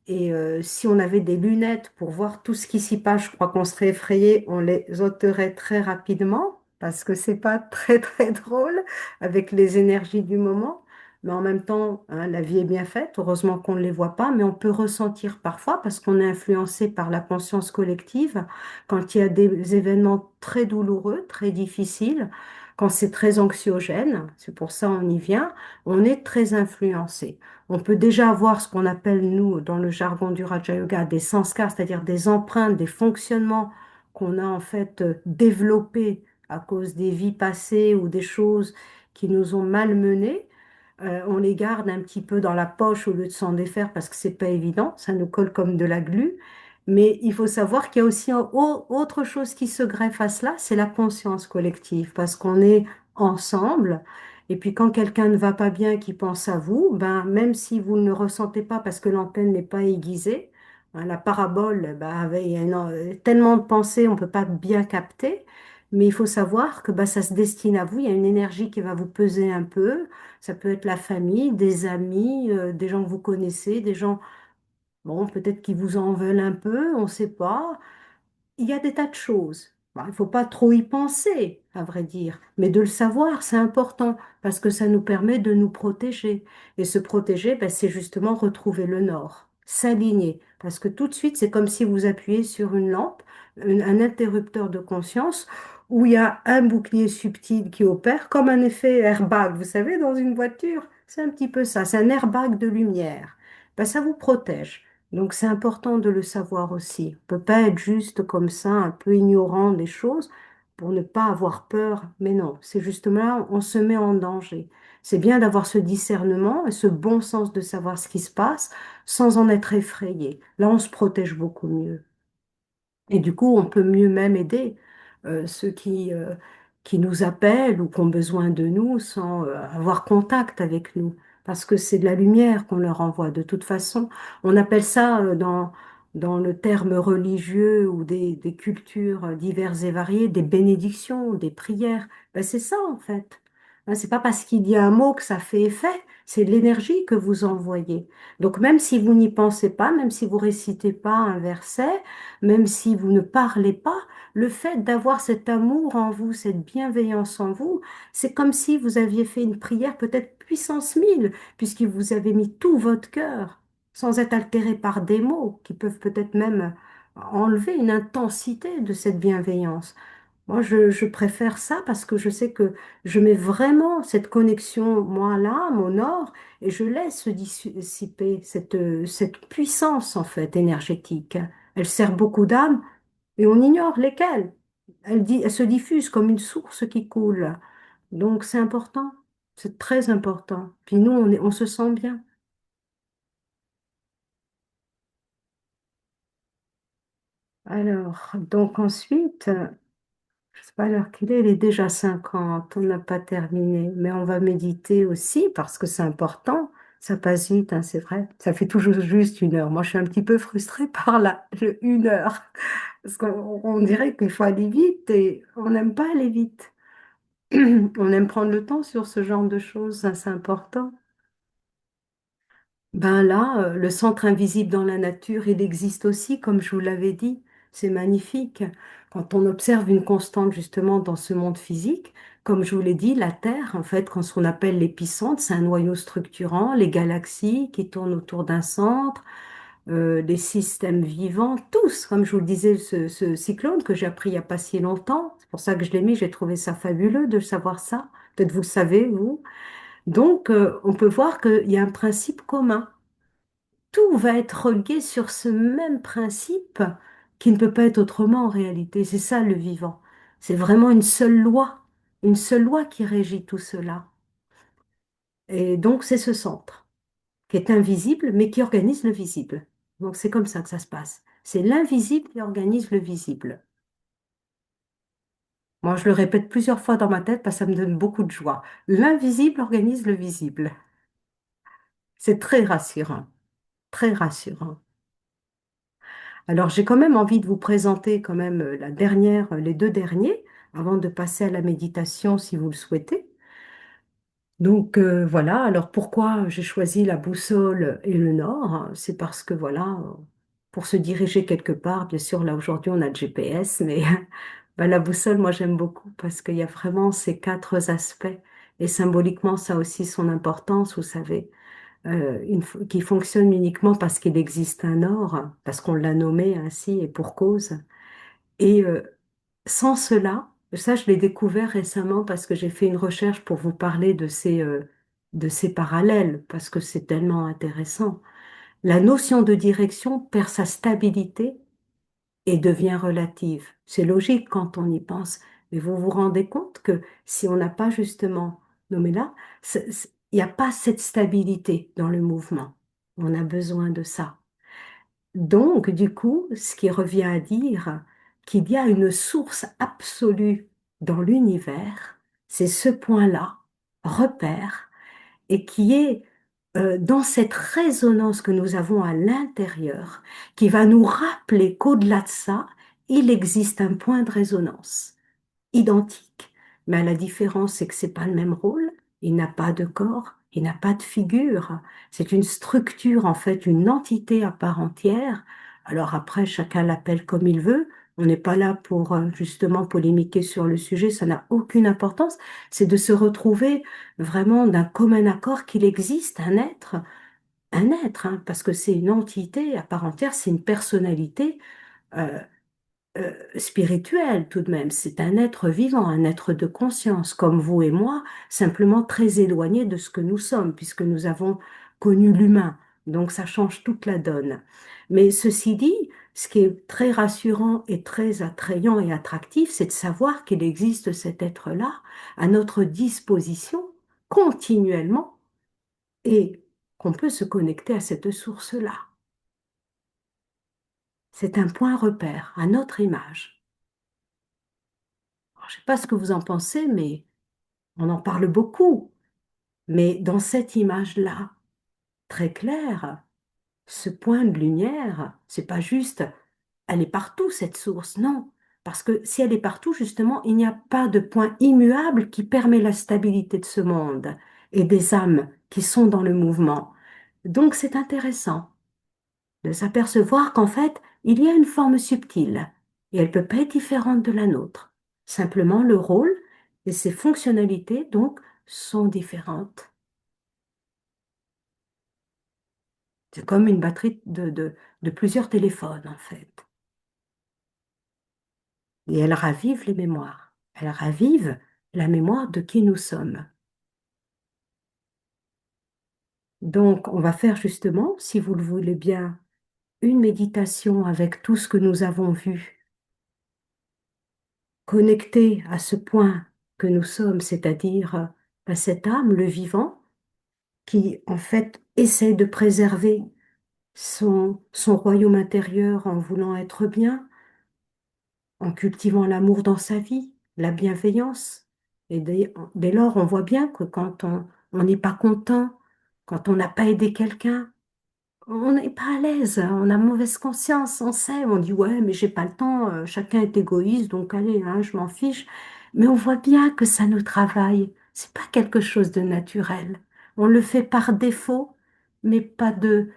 Et si on avait des lunettes pour voir tout ce qui s'y passe, je crois qu'on serait effrayé, on les ôterait très rapidement, parce que c'est pas très très drôle avec les énergies du moment. mais en même temps, hein, la vie est bien faite. Heureusement qu'on ne les voit pas, mais on peut ressentir parfois, parce qu'on est influencé par la conscience collective, quand il y a des événements très douloureux, très difficiles, quand c'est très anxiogène, c'est pour ça on y vient, on est très influencé. On peut déjà avoir ce qu'on appelle, nous, dans le jargon du Raja Yoga, des sanskars, c'est-à-dire des empreintes, des fonctionnements qu'on a en fait développés à cause des vies passées ou des choses qui nous ont malmenés. On les garde un petit peu dans la poche au lieu de s'en défaire parce que c'est pas évident, ça nous colle comme de la glu. Mais il faut savoir qu'il y a aussi autre chose qui se greffe à cela, c'est la conscience collective, parce qu'on est ensemble. Et puis quand quelqu'un ne va pas bien, qui pense à vous, ben même si vous ne le ressentez pas parce que l'antenne n'est pas aiguisée, hein, la parabole, ben, avec tellement de pensées, on ne peut pas bien capter. Mais il faut savoir que ben, ça se destine à vous. Il y a une énergie qui va vous peser un peu. Ça peut être la famille, des amis, des gens que vous connaissez, des gens, bon, peut-être qui vous en veulent un peu, on ne sait pas. Il y a des tas de choses. Bon, il ne faut pas trop y penser, à vrai dire, mais de le savoir, c'est important parce que ça nous permet de nous protéger. Et se protéger, ben, c'est justement retrouver le nord, s'aligner. Parce que tout de suite, c'est comme si vous appuyez sur une lampe, un interrupteur de conscience, où il y a un bouclier subtil qui opère comme un effet airbag. Vous savez, dans une voiture, c'est un petit peu ça. C'est un airbag de lumière. Ben, ça vous protège. Donc c'est important de le savoir aussi. On ne peut pas être juste comme ça, un peu ignorant des choses pour ne pas avoir peur. Mais non, c'est justement là, on se met en danger. C'est bien d'avoir ce discernement et ce bon sens de savoir ce qui se passe sans en être effrayé. Là, on se protège beaucoup mieux. Et du coup, on peut mieux même aider ceux qui nous appellent ou qui ont besoin de nous sans avoir contact avec nous. Parce que c'est de la lumière qu'on leur envoie. De toute façon, on appelle ça dans le terme religieux ou des cultures diverses et variées, des bénédictions, des prières. Ben, c'est ça en fait. Hein, c'est pas parce qu'il y a un mot que ça fait effet, c'est l'énergie que vous envoyez. Donc même si vous n'y pensez pas, même si vous récitez pas un verset, même si vous ne parlez pas, le fait d'avoir cet amour en vous, cette bienveillance en vous, c'est comme si vous aviez fait une prière peut-être puissance 1000, puisque vous avez mis tout votre cœur, sans être altéré par des mots qui peuvent peut-être même enlever une intensité de cette bienveillance. Moi, je préfère ça parce que je sais que je mets vraiment cette connexion, moi là, mon or, et je laisse se dissiper cette puissance, en fait, énergétique. Elle sert beaucoup d'âmes et on ignore lesquelles. Elle se diffuse comme une source qui coule. Donc, c'est important. C'est très important. Puis nous, on se sent bien. Alors, donc ensuite, je sais pas l'heure qu'il est, il est déjà 50, on n'a pas terminé, mais on va méditer aussi parce que c'est important. Ça passe vite, hein, c'est vrai. Ça fait toujours juste 1 heure. Moi, je suis un petit peu frustrée par le 1 heure. Parce qu'on dirait qu'il faut aller vite et on n'aime pas aller vite. On aime prendre le temps sur ce genre de choses, ça, c'est important. Ben là, le centre invisible dans la nature, il existe aussi, comme je vous l'avais dit. C'est magnifique. Quand on observe une constante justement dans ce monde physique, comme je vous l'ai dit, la Terre, en fait, quand ce qu'on appelle l'épicentre, c'est un noyau structurant, les galaxies qui tournent autour d'un centre, les systèmes vivants, tous, comme je vous le disais, ce cyclone que j'ai appris il n'y a pas si longtemps, c'est pour ça que je l'ai mis, j'ai trouvé ça fabuleux de savoir ça. Peut-être vous le savez, vous. Donc, on peut voir qu'il y a un principe commun. Tout va être relié sur ce même principe qui ne peut pas être autrement en réalité. C'est ça le vivant. C'est vraiment une seule loi qui régit tout cela. Et donc, c'est ce centre qui est invisible, mais qui organise le visible. Donc, c'est comme ça que ça se passe. C'est l'invisible qui organise le visible. Moi, je le répète plusieurs fois dans ma tête parce que ça me donne beaucoup de joie. L'invisible organise le visible. C'est très rassurant, très rassurant. Alors, j'ai quand même envie de vous présenter quand même la dernière, les deux derniers, avant de passer à la méditation si vous le souhaitez. Donc voilà, alors pourquoi j'ai choisi la boussole et le nord? C'est parce que voilà, pour se diriger quelque part, bien sûr, là aujourd'hui on a le GPS, mais bah, la boussole, moi j'aime beaucoup parce qu'il y a vraiment ces quatre aspects Et symboliquement, ça a aussi son importance, vous savez, qui fonctionne uniquement parce qu'il existe un or, parce qu'on l'a nommé ainsi et pour cause. Et sans cela, ça je l'ai découvert récemment parce que j'ai fait une recherche pour vous parler de ces parallèles, parce que c'est tellement intéressant. La notion de direction perd sa stabilité et devient relative. C'est logique quand on y pense, mais vous vous rendez compte que si on n'a pas justement nommé là, il n'y a pas cette stabilité dans le mouvement. On a besoin de ça. Donc, du coup, ce qui revient à dire qu'il y a une source absolue dans l'univers, c'est ce point-là, repère, et qui est dans cette résonance que nous avons à l'intérieur, qui va nous rappeler qu'au-delà de ça, il existe un point de résonance identique. Mais la différence, c'est que c'est pas le même rôle. Il n'a pas de corps, il n'a pas de figure. C'est une structure, en fait, une entité à part entière. Alors après, chacun l'appelle comme il veut. On n'est pas là pour justement polémiquer sur le sujet, ça n'a aucune importance. C'est de se retrouver vraiment d'un commun accord qu'il existe un être, hein, parce que c'est une entité à part entière, c'est une personnalité. euh, Spirituel tout de même. C'est un être vivant, un être de conscience, comme vous et moi, simplement très éloigné de ce que nous sommes, puisque nous avons connu l'humain. Donc ça change toute la donne. Mais ceci dit, ce qui est très rassurant et très attrayant et attractif, c'est de savoir qu'il existe cet être-là à notre disposition continuellement et qu'on peut se connecter à cette source-là. C'est un point repère à notre image. Alors, je ne sais pas ce que vous en pensez, mais on en parle beaucoup. Mais dans cette image-là, très claire, ce point de lumière, c'est pas juste, elle est partout, cette source, non. Parce que si elle est partout, justement, il n'y a pas de point immuable qui permet la stabilité de ce monde et des âmes qui sont dans le mouvement. Donc c'est intéressant de s'apercevoir qu'en fait, il y a une forme subtile et elle peut pas être différente de la nôtre. Simplement, le rôle et ses fonctionnalités, donc, sont différentes. C'est comme une batterie de plusieurs téléphones, en fait. Et elle ravive les mémoires. Elle ravive la mémoire de qui nous sommes. Donc, on va faire justement, si vous le voulez bien, une méditation avec tout ce que nous avons vu, connecté à ce point que nous sommes, c'est-à-dire à cette âme, le vivant, qui en fait essaie de préserver son royaume intérieur en voulant être bien, en cultivant l'amour dans sa vie, la bienveillance. Et dès lors, on voit bien que quand on n'est pas content, quand on n'a pas aidé quelqu'un, on n'est pas à l'aise, on a mauvaise conscience, on sait, on dit ouais, mais j'ai pas le temps, chacun est égoïste, donc allez, hein, je m'en fiche. Mais on voit bien que ça nous travaille. C'est pas quelque chose de naturel. On le fait par défaut, mais pas de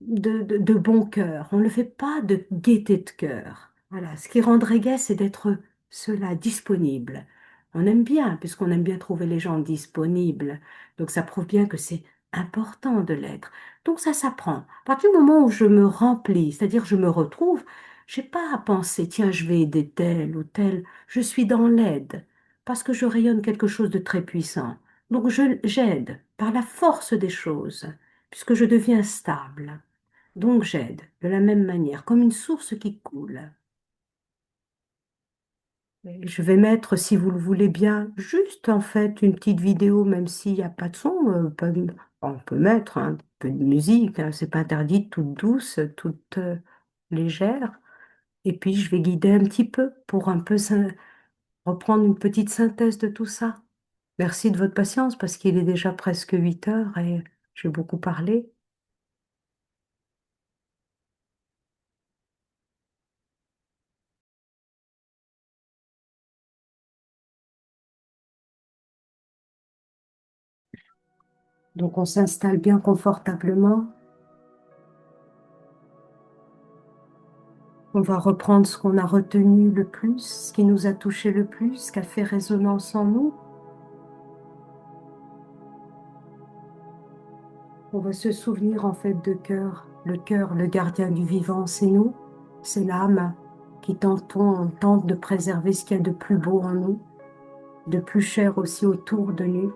bon cœur. On ne le fait pas de gaieté de cœur. Voilà. Ce qui rendrait gai, c'est d'être cela disponible. On aime bien, puisqu'on aime bien trouver les gens disponibles. Donc ça prouve bien que c'est important de l'être. Donc ça s'apprend. À partir du moment où je me remplis, c'est-à-dire je me retrouve, j'ai pas à penser, tiens, je vais aider tel ou tel. Je suis dans l'aide, parce que je rayonne quelque chose de très puissant. Donc j'aide par la force des choses, puisque je deviens stable. Donc j'aide de la même manière, comme une source qui coule. Et je vais mettre, si vous le voulez bien, juste en fait une petite vidéo, même s'il n'y a pas de son, on peut mettre un peu de musique, hein, c'est pas interdit, toute douce, toute légère. Et puis je vais guider un petit peu pour un peu reprendre une petite synthèse de tout ça. Merci de votre patience parce qu'il est déjà presque 8 heures et j'ai beaucoup parlé. Donc on s'installe bien confortablement. On va reprendre ce qu'on a retenu le plus, ce qui nous a touché le plus, ce qui a fait résonance en nous. On va se souvenir en fait de cœur. Le cœur, le gardien du vivant, c'est nous. C'est l'âme qui tente de préserver ce qu'il y a de plus beau en nous, de plus cher aussi autour de nous.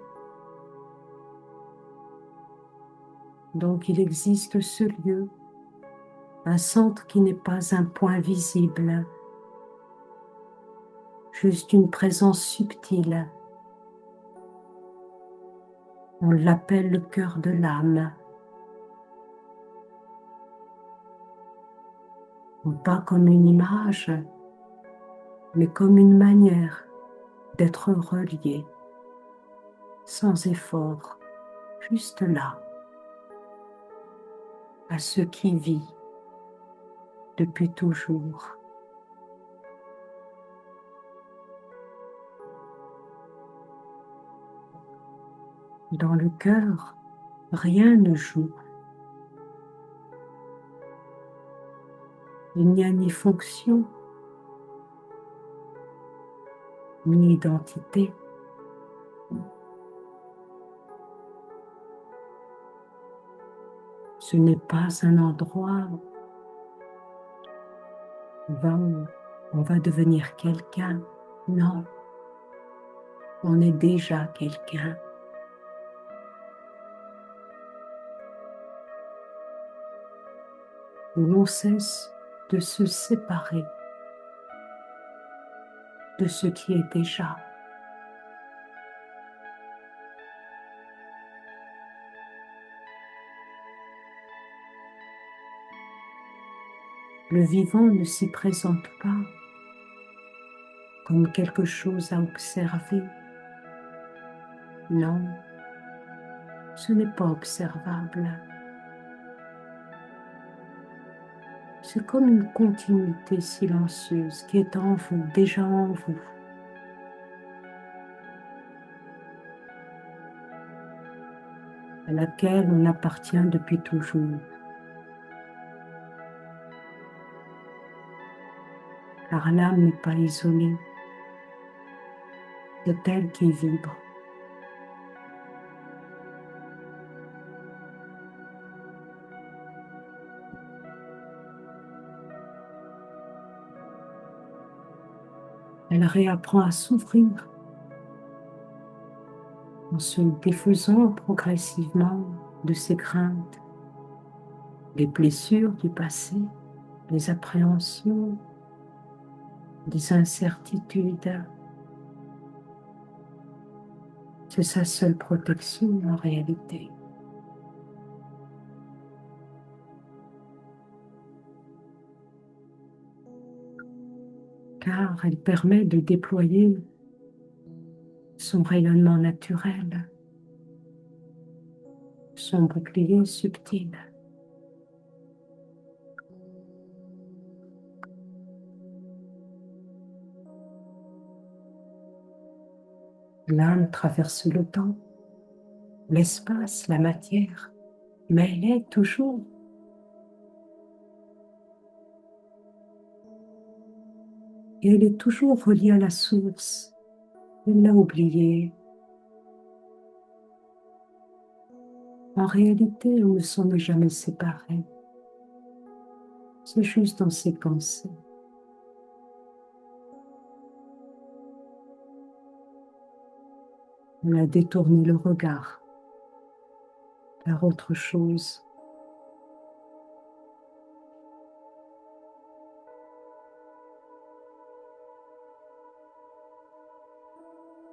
Donc il existe ce lieu, un centre qui n'est pas un point visible, juste une présence subtile. On l'appelle le cœur de l'âme. Pas comme une image, mais comme une manière d'être relié, sans effort, juste là, à ce qui vit depuis toujours. Dans le cœur, rien ne joue. Il n'y a ni fonction, ni identité. Ce n'est pas un endroit où on va devenir quelqu'un. Non, on est déjà quelqu'un. Où l'on cesse de se séparer de ce qui est déjà. Le vivant ne s'y présente pas comme quelque chose à observer. Non, ce n'est pas observable. C'est comme une continuité silencieuse qui est en vous, déjà en vous. À laquelle on appartient depuis toujours. Car l'âme n'est pas isolée, c'est elle qui vibre. Elle réapprend à s'ouvrir en se défaisant progressivement de ses craintes, des blessures du passé, des appréhensions, des incertitudes. C'est sa seule protection en réalité. Car elle permet de déployer son rayonnement naturel, son bouclier subtil. L'âme traverse le temps, l'espace, la matière, mais elle est toujours. Et elle est toujours reliée à la source. Elle l'a oubliée. En réalité, on ne s'en est jamais séparés. C'est juste dans ses pensées. Elle a détourné le regard vers autre chose.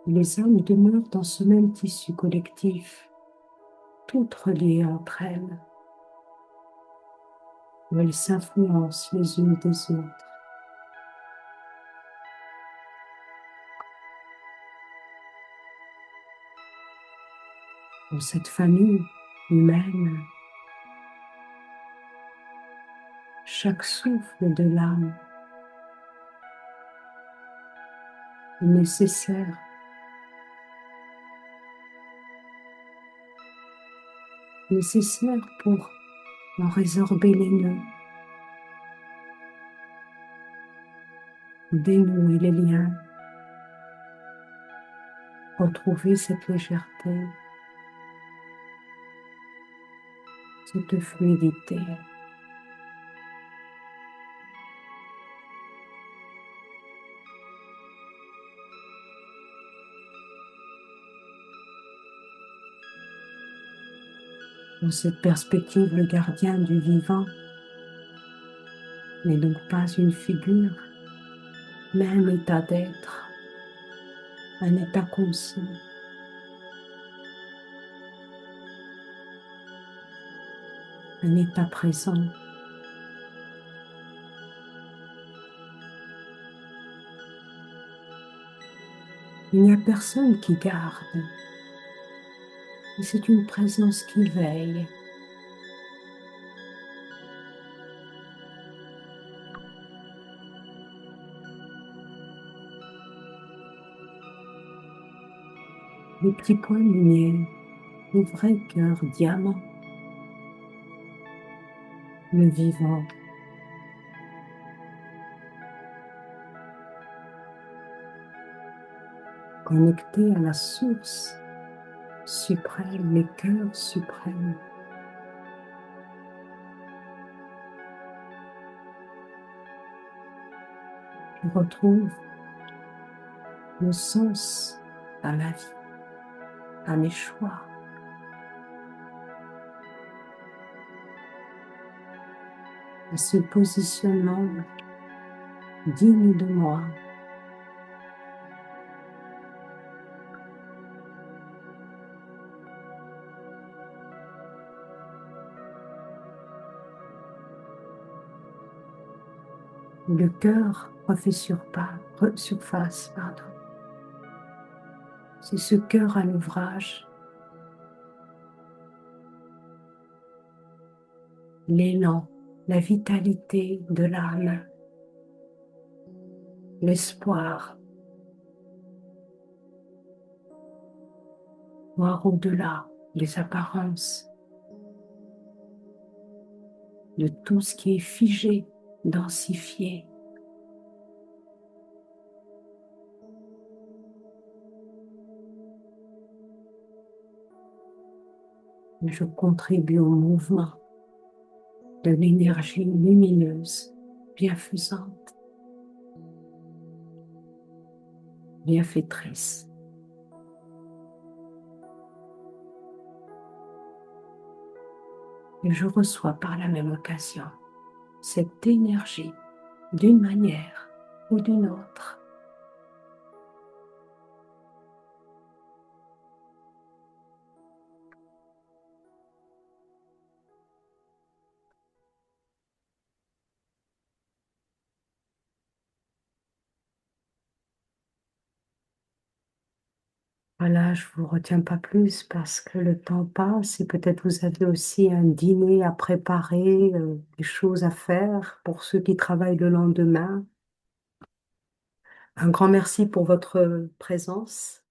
Les âmes demeurent dans ce même tissu collectif, toutes reliées entre elles, où elles s'influencent les unes des autres. Dans cette famille humaine, chaque souffle de l'âme est nécessaire pour en résorber les nœuds, dénouer les liens, retrouver cette légèreté. cette fluidité. Dans cette perspective, le gardien du vivant n'est donc pas une figure, mais un état d'être, un état conscient, un état présent. Il n'y a personne qui garde, mais c'est une présence qui veille. Les petits points de lumière, le vrai cœur diamant, le vivant, connecté à la source suprême, les cœurs suprêmes. Je retrouve le sens à ma vie, à mes choix, à ce positionnement digne de moi. Le cœur refait surface, pardon. C'est ce cœur à l'ouvrage, l'élan, la vitalité de l'âme, l'espoir, voir au-delà des apparences, de tout ce qui est figé, densifié. Je contribue au mouvement de l'énergie lumineuse, bienfaisante, bienfaitrice. Et je reçois par la même occasion cette énergie d'une manière ou d'une autre. Voilà, je vous retiens pas plus parce que le temps passe et peut-être vous avez aussi un dîner à préparer, des choses à faire pour ceux qui travaillent le lendemain. Un grand merci pour votre présence.